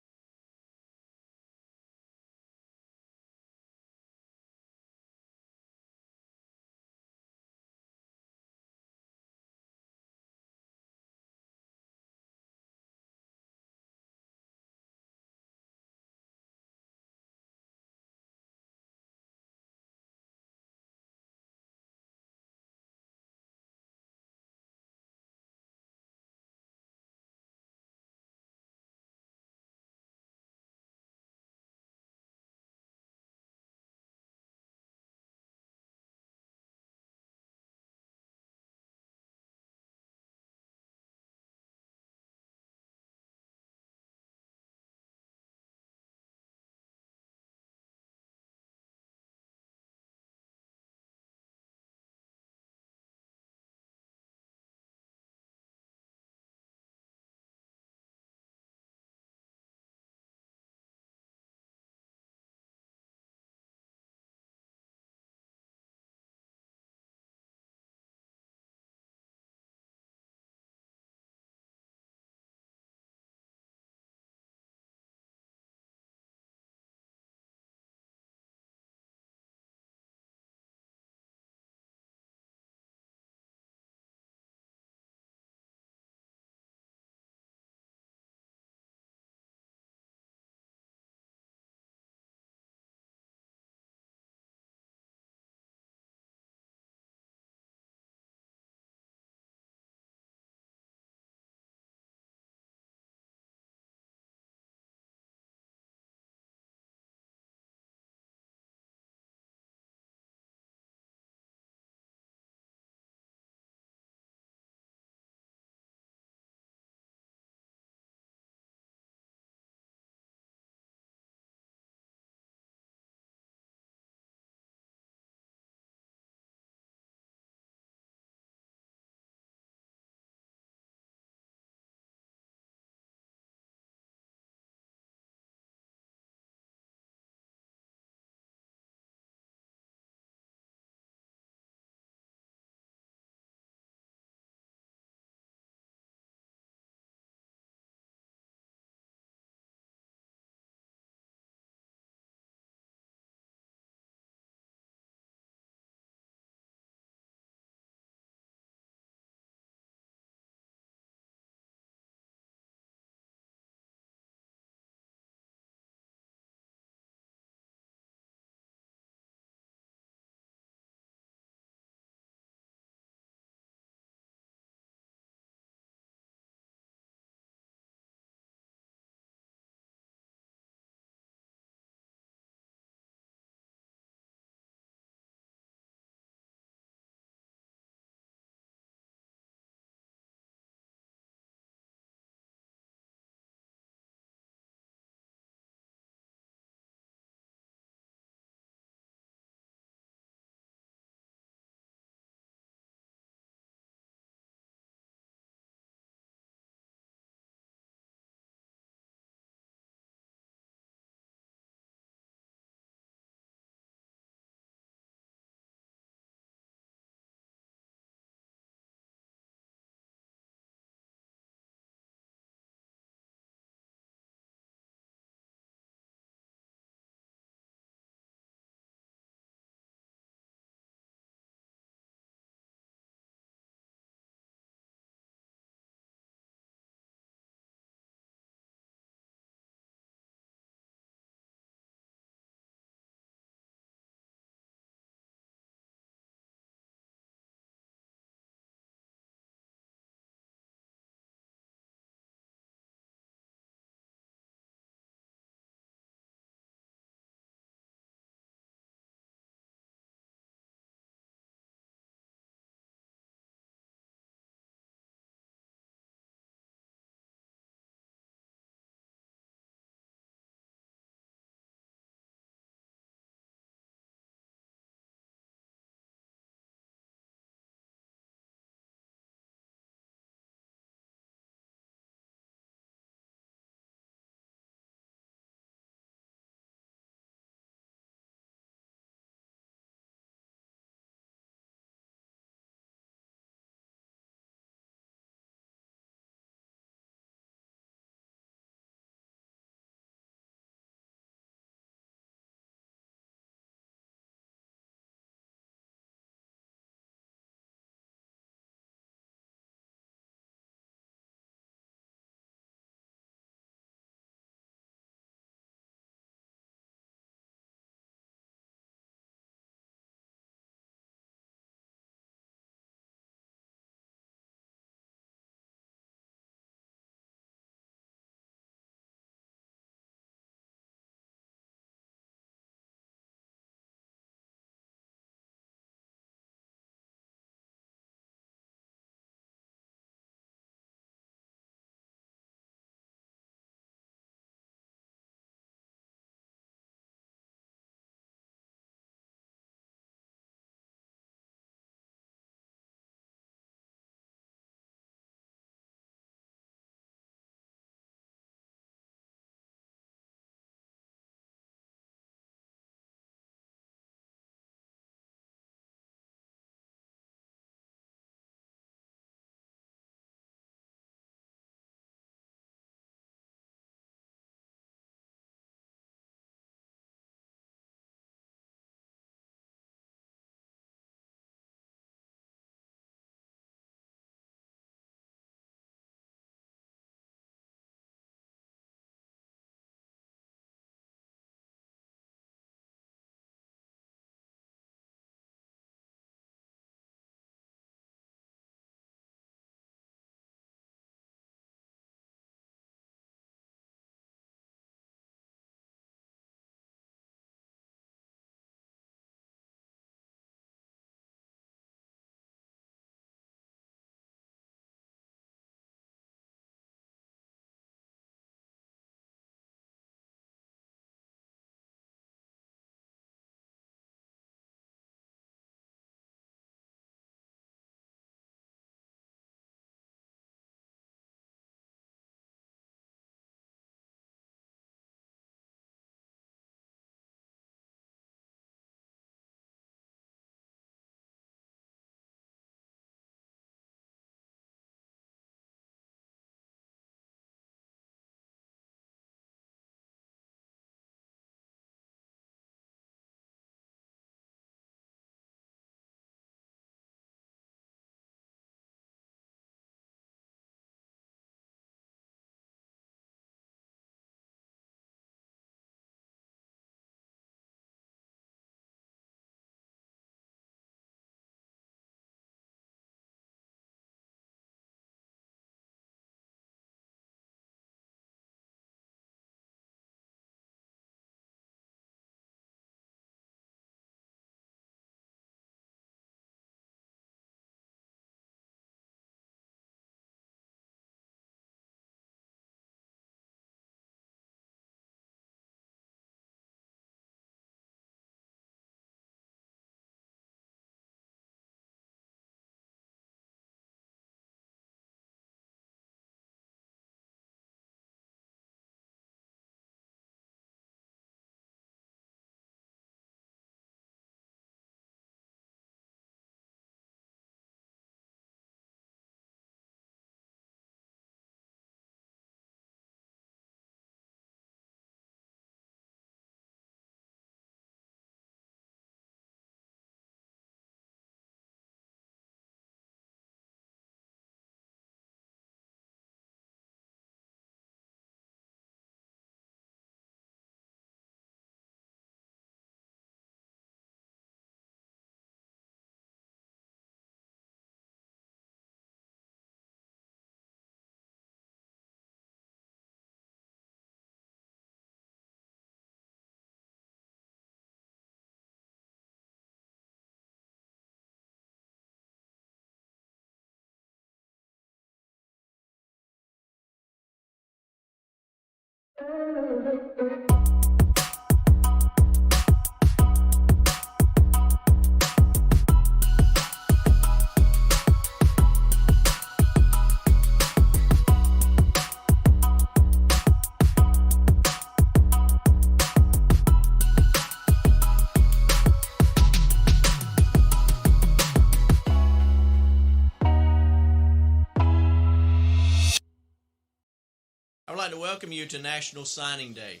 Speaker 1: I would like to welcome you to National Signing Day.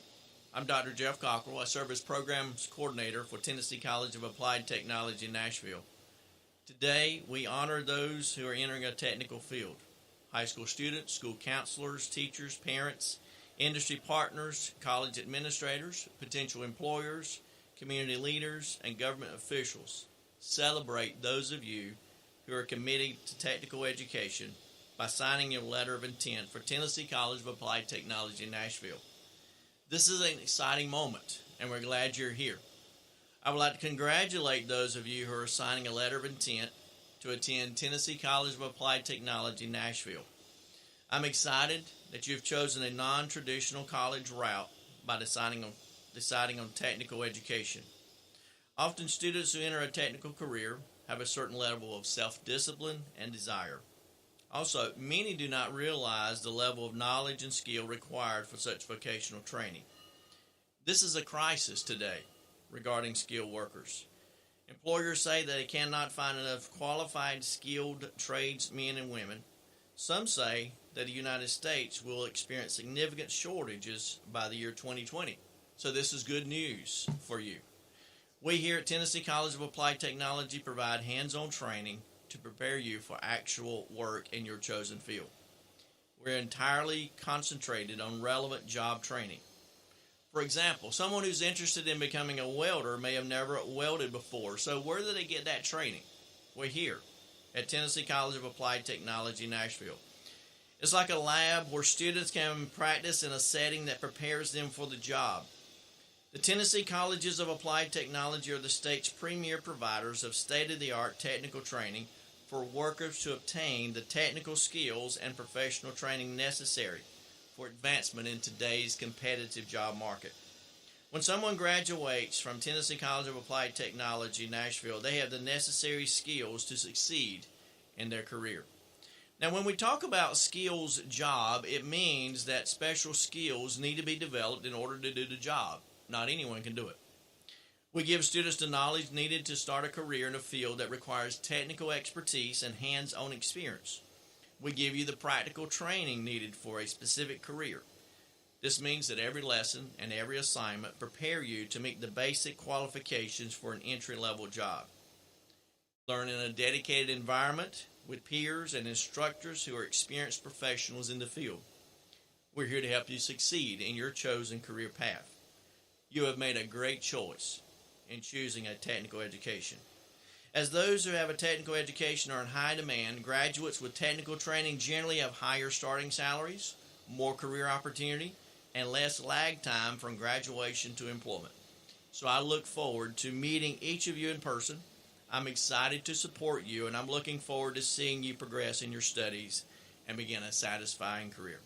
Speaker 1: I'm Dr. Jeff Cockrell. I serve as Programs Coordinator for Tennessee College of Applied Technology in Nashville. Today, we honor those who are entering a technical field. High school students, school counselors, teachers, parents, industry partners, college administrators, potential employers, community leaders, and government officials. Celebrate those of you who are committed to technical education by signing your letter of intent for Tennessee College of Applied Technology in Nashville. This is an exciting moment, and we're glad you're here. I would like to congratulate those of you who are signing a letter of intent to attend Tennessee College of Applied Technology in Nashville. I'm excited that you've chosen a non-traditional college route by deciding on technical education. Often students who enter a technical career have a certain level of self-discipline and desire. Also, many do not realize the level of knowledge and skill required for such vocational training. This is a crisis today regarding skilled workers. Employers say that they cannot find enough qualified, skilled tradesmen and women. Some say that the United States will experience significant shortages by the year 2020. So this is good news for you. We here at Tennessee College of Applied Technology provide hands-on training to prepare you for actual work in your chosen field. We're entirely concentrated on relevant job training. For example, someone who's interested in becoming a welder may have never welded before, so where do they get that training? We're here at Tennessee College of Applied Technology, Nashville. It's like a lab where students can practice in a setting that prepares them for the job. The Tennessee Colleges of Applied Technology are the state's premier providers of state-of-the-art technical training for workers to obtain the technical skills and professional training necessary for advancement in today's competitive job market. When someone graduates from Tennessee College of Applied Technology, Nashville, they have the necessary skills to succeed in their career. Now, when we talk about skills job, it means that special skills need to be developed in order to do the job. Not anyone can do it. We give students the knowledge needed to start a career in a field that requires technical expertise and hands-on experience. We give you the practical training needed for a specific career. This means that every lesson and every assignment prepare you to meet the basic qualifications for an entry-level job. Learn in a dedicated environment with peers and instructors who are experienced professionals in the field. We're here to help you succeed in your chosen career path. You have made a great choice in choosing a technical education. As those who have a technical education are in high demand, graduates with technical training generally have higher starting salaries, more career opportunity, and less lag time from graduation to employment. So I look forward to meeting each of you in person. I'm excited to support you, and I'm looking forward to seeing you progress in your studies and begin a satisfying career.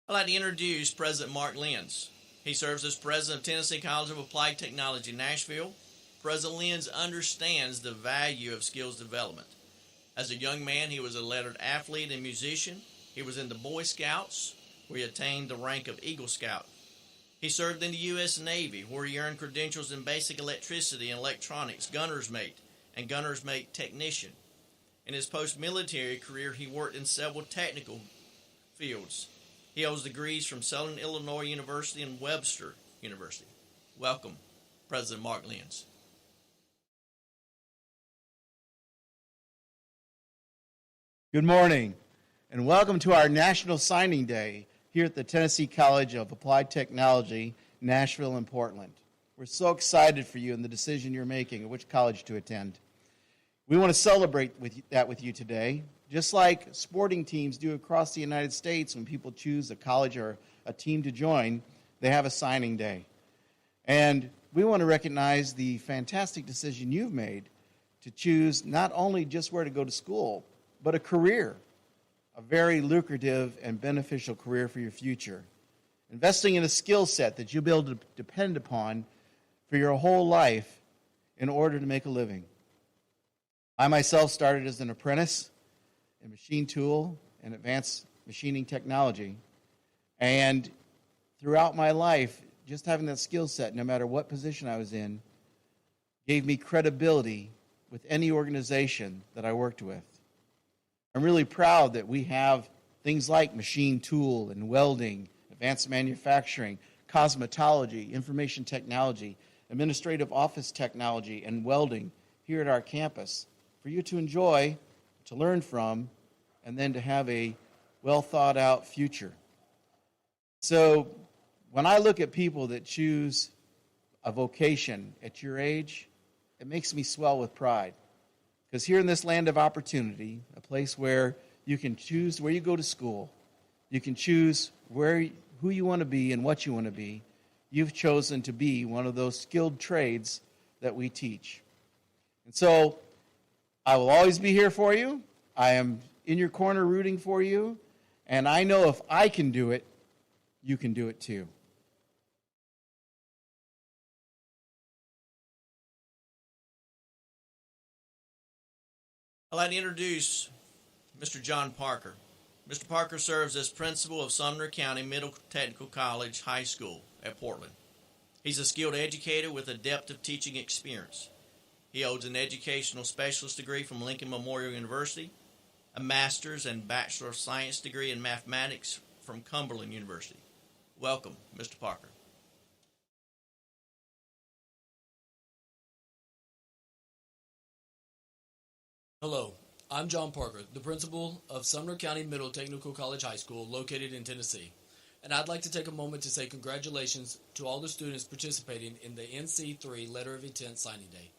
Speaker 1: I'd like to introduce President Mark Lenz. He serves as President of Tennessee College of Applied Technology, Nashville. President Lenz understands the value of skills development. As a young man, he was a lettered athlete and musician. He was in the Boy Scouts, where he attained the rank of Eagle Scout. He served in the U.S. Navy, where he earned credentials in basic electricity and electronics, gunner's mate, and gunner's mate technician. In his post-military career, he worked in several technical fields. He holds degrees from Southern Illinois University and Webster University. Welcome, President Mark Lenz.
Speaker 2: Good morning, and welcome to our National Signing Day here at the Tennessee College of Applied Technology, Nashville and Portland. We're so excited for you and the decision you're making of which college to attend. We want to celebrate that with you today. Just like sporting teams do across the United States, when people choose a college or a team to join, they have a signing day. And we want to recognize the fantastic decision you've made to choose not only just where to go to school, but a career, a very lucrative and beneficial career for your future. Investing in a skill set that you'll be able to depend upon for your whole life in order to make a living. I myself started as an apprentice in machine tool and advanced machining technology. And throughout my life, just having that skill set, no matter what position I was in, gave me credibility with any organization that I worked with. I'm really proud that we have things like machine tool and welding, advanced manufacturing, cosmetology, information technology, administrative office technology, and welding here at our campus for you to enjoy, to learn from, and then to have a well thought out future. So when I look at people that choose a vocation at your age, it makes me swell with pride. Because here in this land of opportunity, a place where you can choose where you go to school, you can choose who you want to be and what you want to be, you've chosen to be one of those skilled trades that we teach. And so I will always be here for you. I am in your corner rooting for you. And I know if I can do it, you can do it too.
Speaker 1: I'd like to introduce Mr. John Parker. Mr. Parker serves as principal of Sumner County Middle Technical College High School at Portland. He's a skilled educator with a depth of teaching experience. He holds an educational specialist degree from Lincoln Memorial University, a master's and bachelor of science degree in mathematics from Cumberland University. Welcome, Mr. Parker.
Speaker 4: Hello, I'm John Parker, the principal of Sumner County Middle Technical College High School located in Tennessee. And I'd like to take a moment to say congratulations to all the students participating in the NC3 Letter of Intent Signing Day.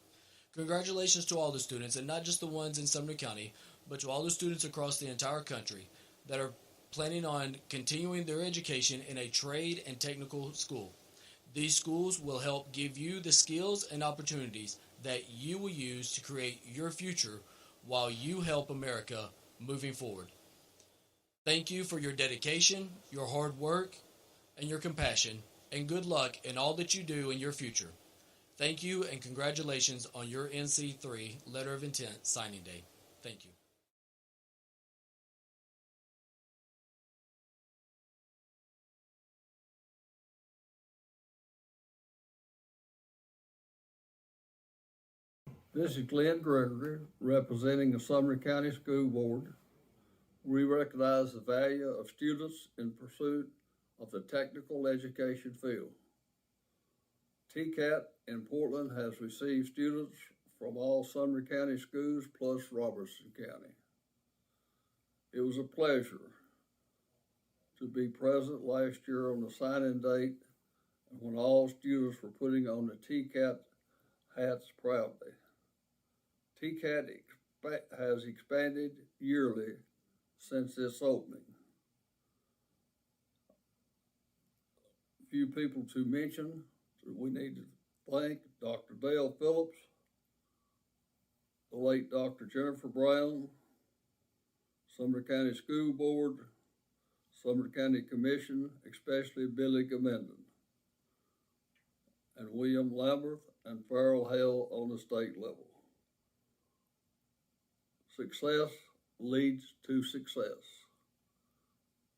Speaker 4: Congratulations to all the students, and not just the ones in Sumner County, but to all the students across the entire country that are planning on continuing their education in a trade and technical school. These schools will help give you the skills and opportunities that you will use to create your future while you help America moving forward. Thank you for your dedication, your hard work, and your compassion, and good luck in all that you do in your future. Thank you and congratulations on your NC3 Letter of Intent Signing Day. Thank you.
Speaker 5: This is Glenn Gregory, representing the Sumner County School Board. We recognize the value of students in pursuit of the technical education field. TCAT in Portland has received students from all Sumner County schools plus Robertson County. It was a pleasure to be present last year on the signing date when all students were putting on the TCAT hats proudly. TCAT has expanded yearly since its opening. A few people to mention, we need to thank Dr. Dale Phillips, the late Dr. Jennifer Brown, Sumner County School Board, Sumner County Commission, especially Billy Gamenden, and William Lambert and Farrell Hale on the state level. Success leads to success,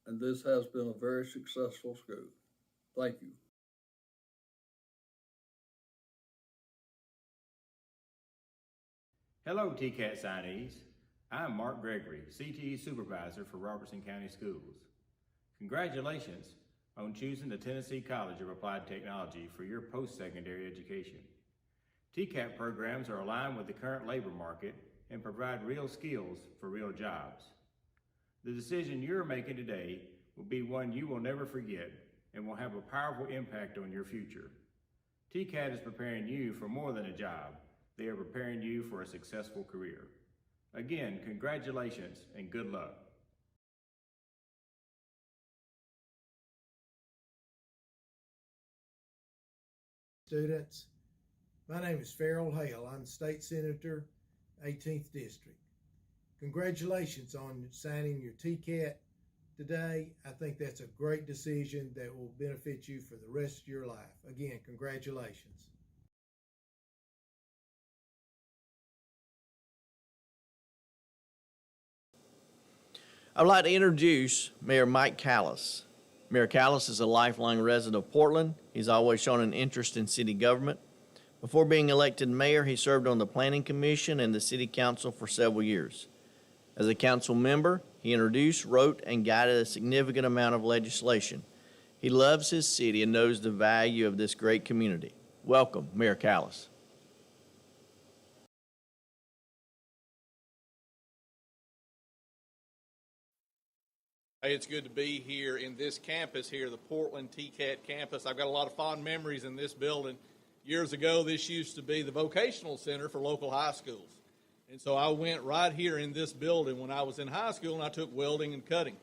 Speaker 5: and this has been a very successful school. Thank you.
Speaker 6: Hello, TCAT signees. I'm Mark Gregory, CTE Supervisor for Robertson County Schools. Congratulations on choosing the Tennessee College of Applied Technology for your post-secondary education. TCAT programs are aligned with the current labor market and provide real skills for real jobs. The decision you're making today will be one you will never forget and will have a powerful impact on your future. TCAT is preparing you for more than a job. They are preparing you for a successful career. Again, congratulations and good luck.
Speaker 7: Students, my name is Farrell Hale. I'm State Senator
Speaker 3: 18th District. Congratulations on signing your TCAT today. I think that's a great decision that will benefit you for the rest of your life. Again, congratulations.
Speaker 1: I'd like to introduce Mayor Mike Callis. Mayor Callis is a lifelong resident of Portland. He's always shown an interest in city government. Before being elected mayor, he served on the Planning Commission and the City Council for several years. As a council member, he introduced, wrote, and guided a significant amount of legislation. He loves his city and knows the value of this great community. Welcome, Mayor Callis.
Speaker 7: Hey, it's good to be here in this campus here, the Portland TCAT campus. I've got a lot of fond memories in this building. Years ago, this used to be the vocational center for local high schools. And so I went right here in this building when I was in high school, and I took welding and cutting.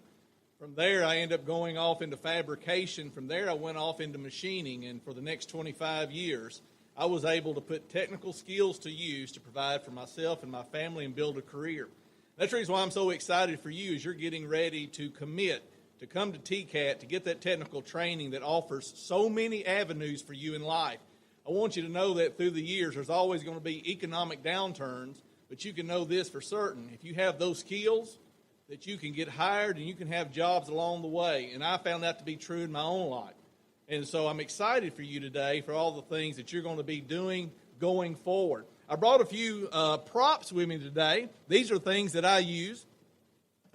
Speaker 7: From there, I ended up going off into fabrication. From there, I went off into machining, and for the next 25 years, I was able to put technical skills to use to provide for myself and my family and build a career. That's the reason why I'm so excited for you as you're getting ready to commit to come to TCAT to get that technical training that offers so many avenues for you in life. I want you to know that through the years, there's always going to be economic downturns, but you can know this for certain. If you have those skills, that you can get hired and you can have jobs along the way. And I found that to be true in my own life. And so I'm excited for you today for all the things that you're going to be doing going forward. I brought a few props with me today. These are things that I use.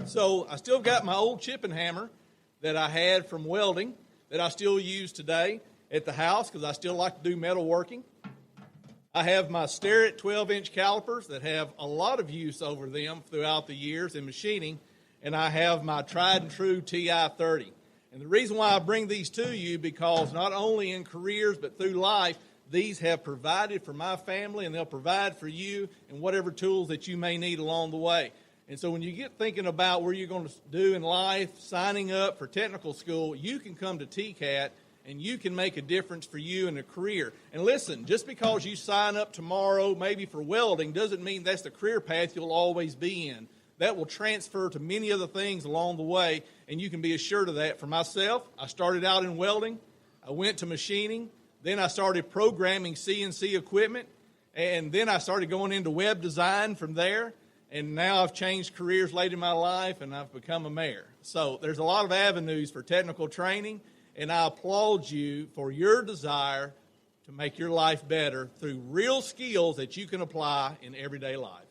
Speaker 7: So I still got my old chipping hammer that I had from welding that I still use today at the house because I still like to do metalworking. I have my Starrett 12-inch calipers that have a lot of use over them throughout the years in machining, and I have my tried and true TI-30. And the reason why I bring these to you because not only in careers but through life, these have provided for my family, and they'll provide for you and whatever tools that you may need along the way. And so when you get thinking about where you're going to do in life, signing up for technical school, you can come to TCAT, and you can make a difference for you in a career. And listen, just because you sign up tomorrow maybe for welding doesn't mean that's the career path you'll always be in. That will transfer to many other things along the way, and you can be assured of that. For myself, I started out in welding. I went to machining. Then I started programming CNC equipment, and then I started going into web design from there, and now I've changed careers late in my life, and I've become a mayor. So there's a lot of avenues for technical training, and I applaud you for your desire to make your life better through real skills that you can apply in everyday life.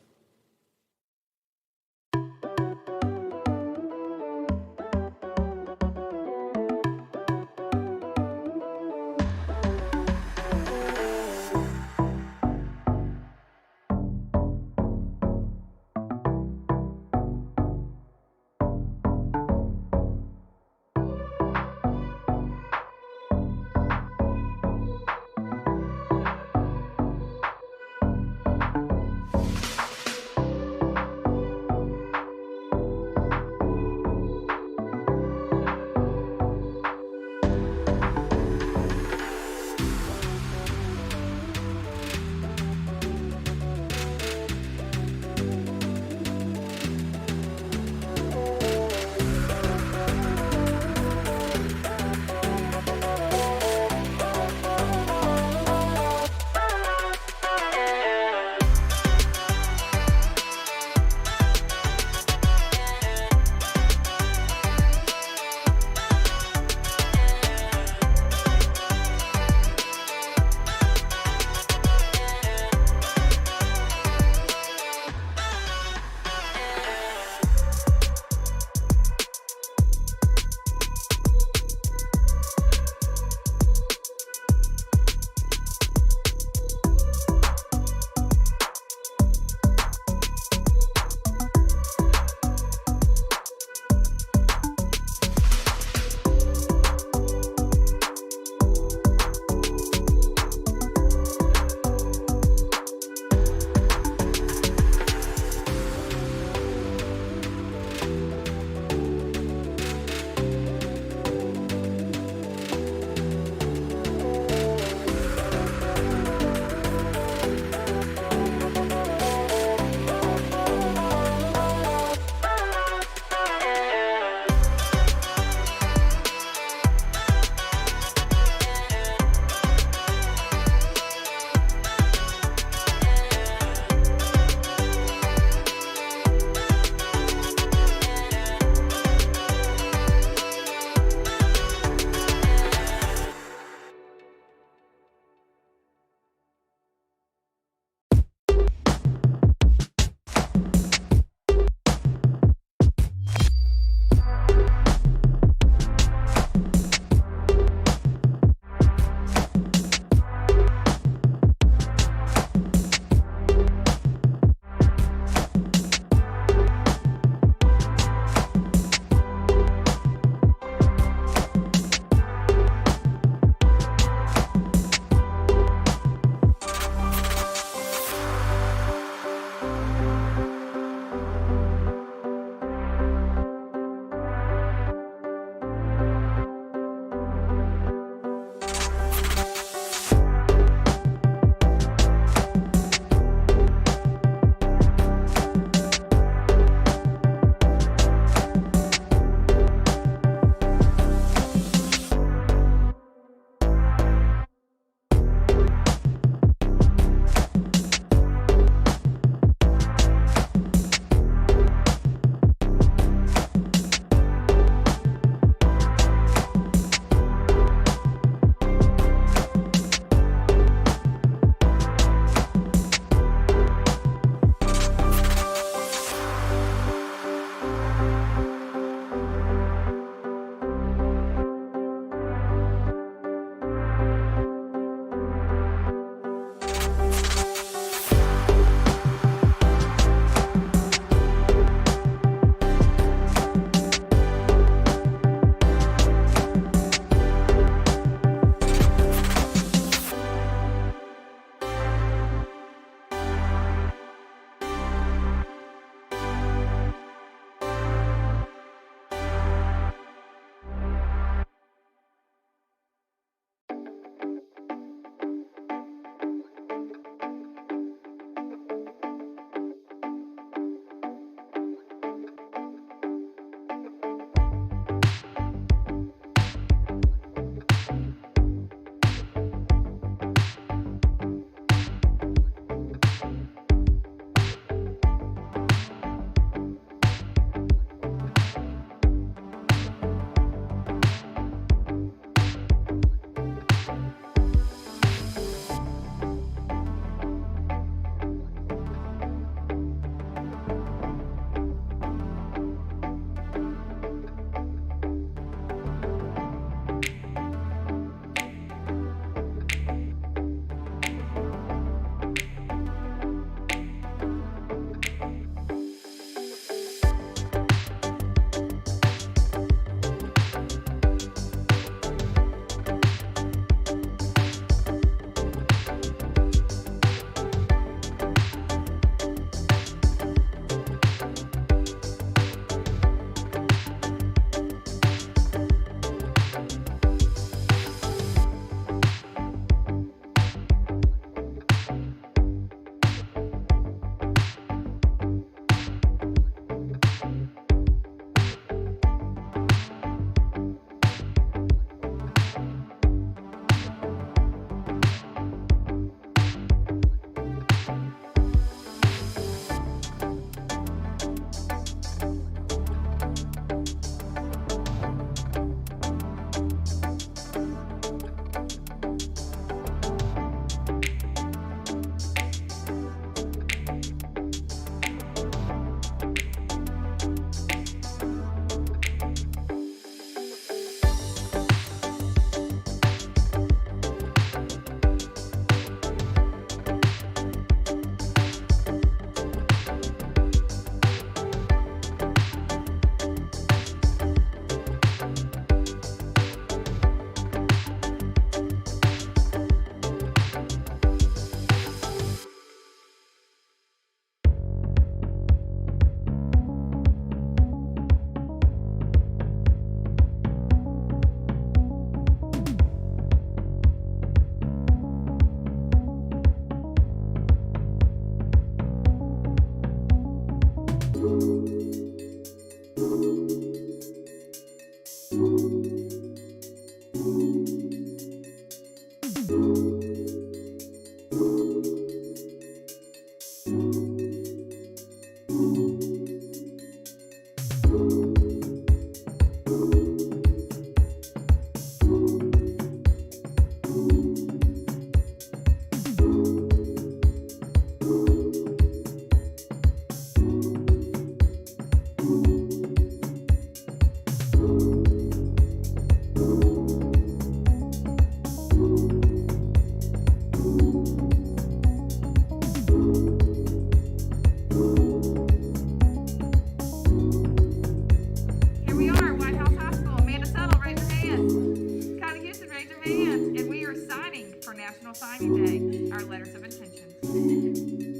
Speaker 8: National Signing Day, our letters of intention.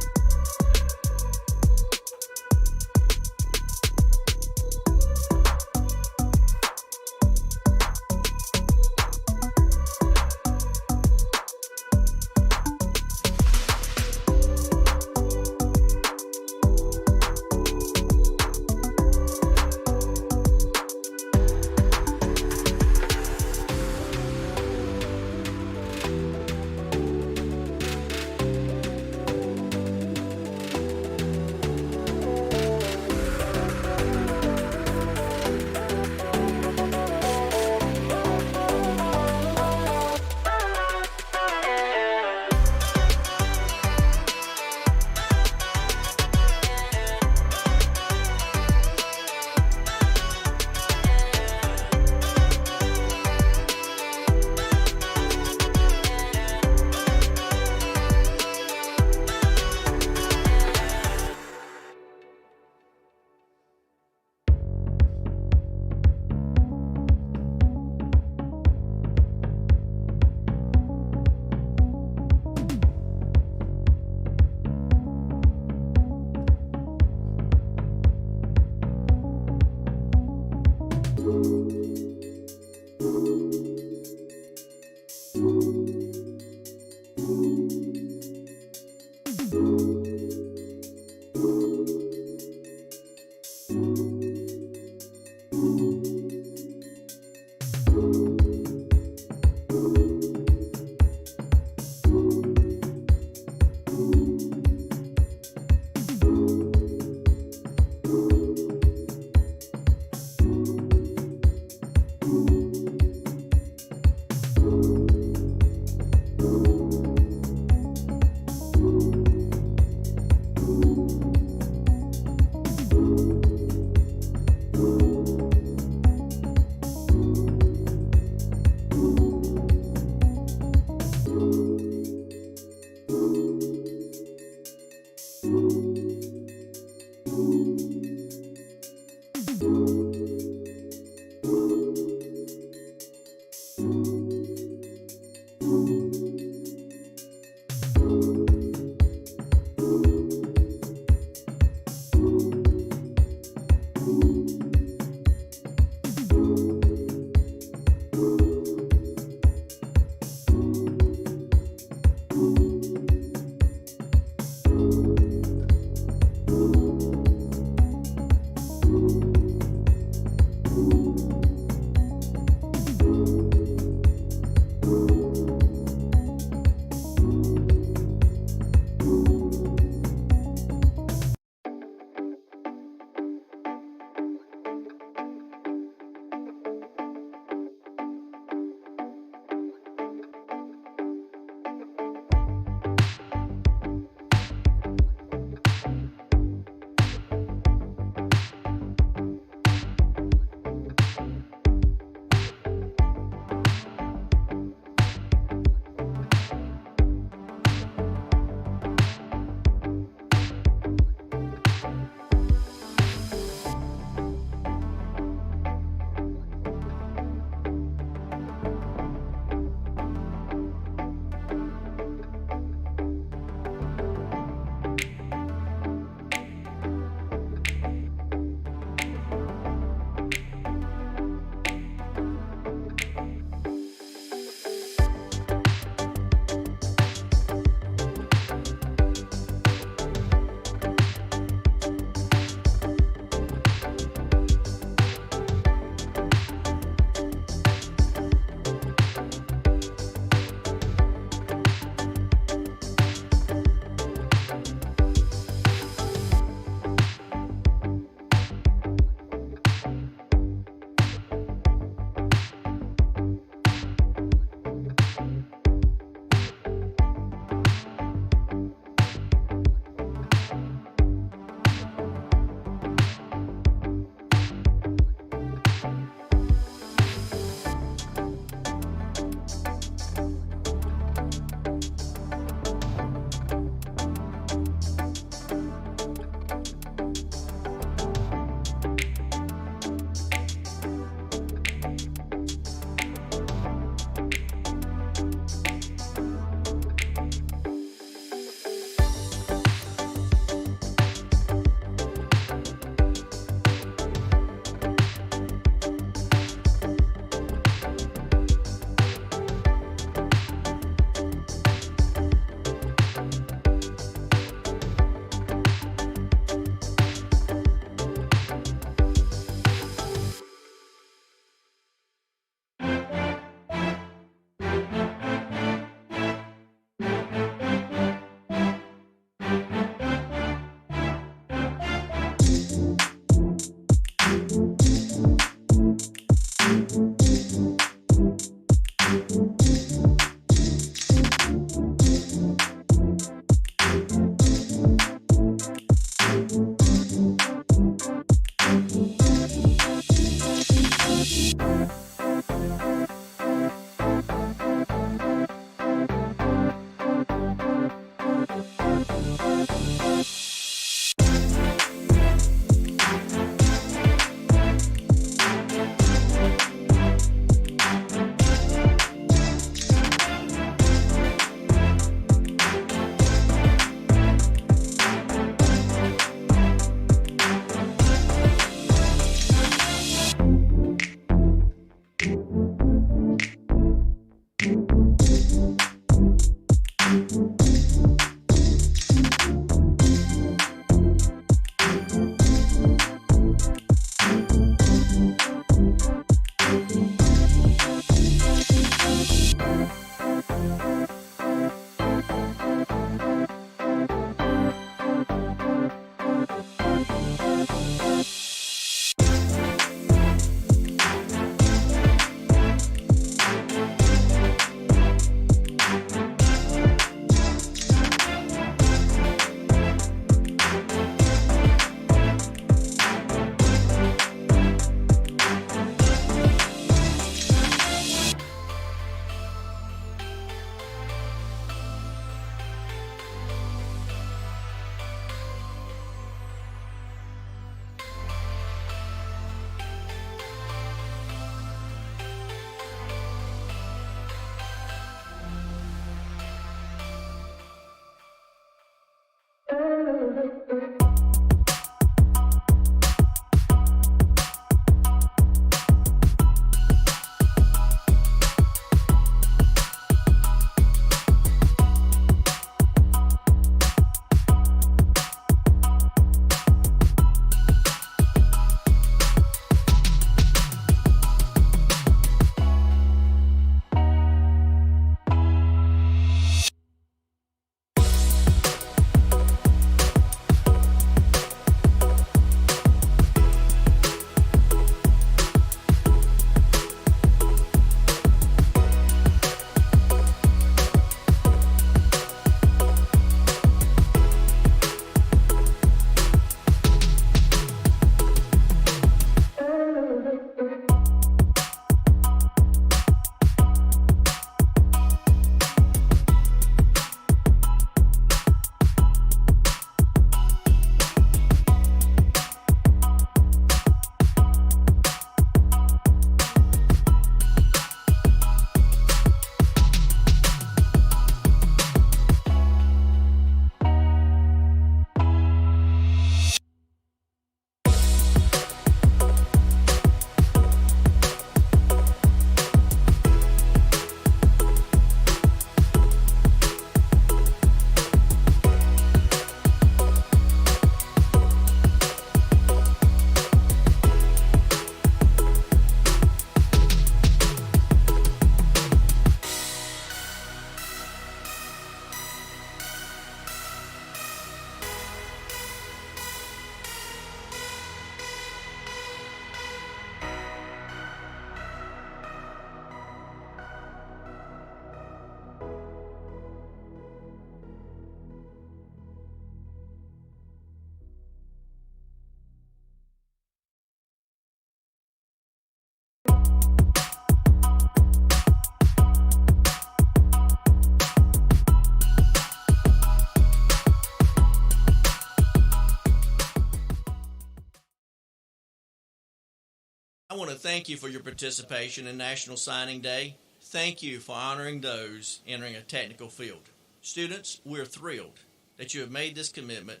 Speaker 1: I want to thank you for your participation in National Signing Day. Thank you for honoring those entering a technical field. Students, we're thrilled that you have made this commitment,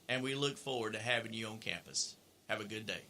Speaker 1: and we look forward to having you on campus. Have a good day.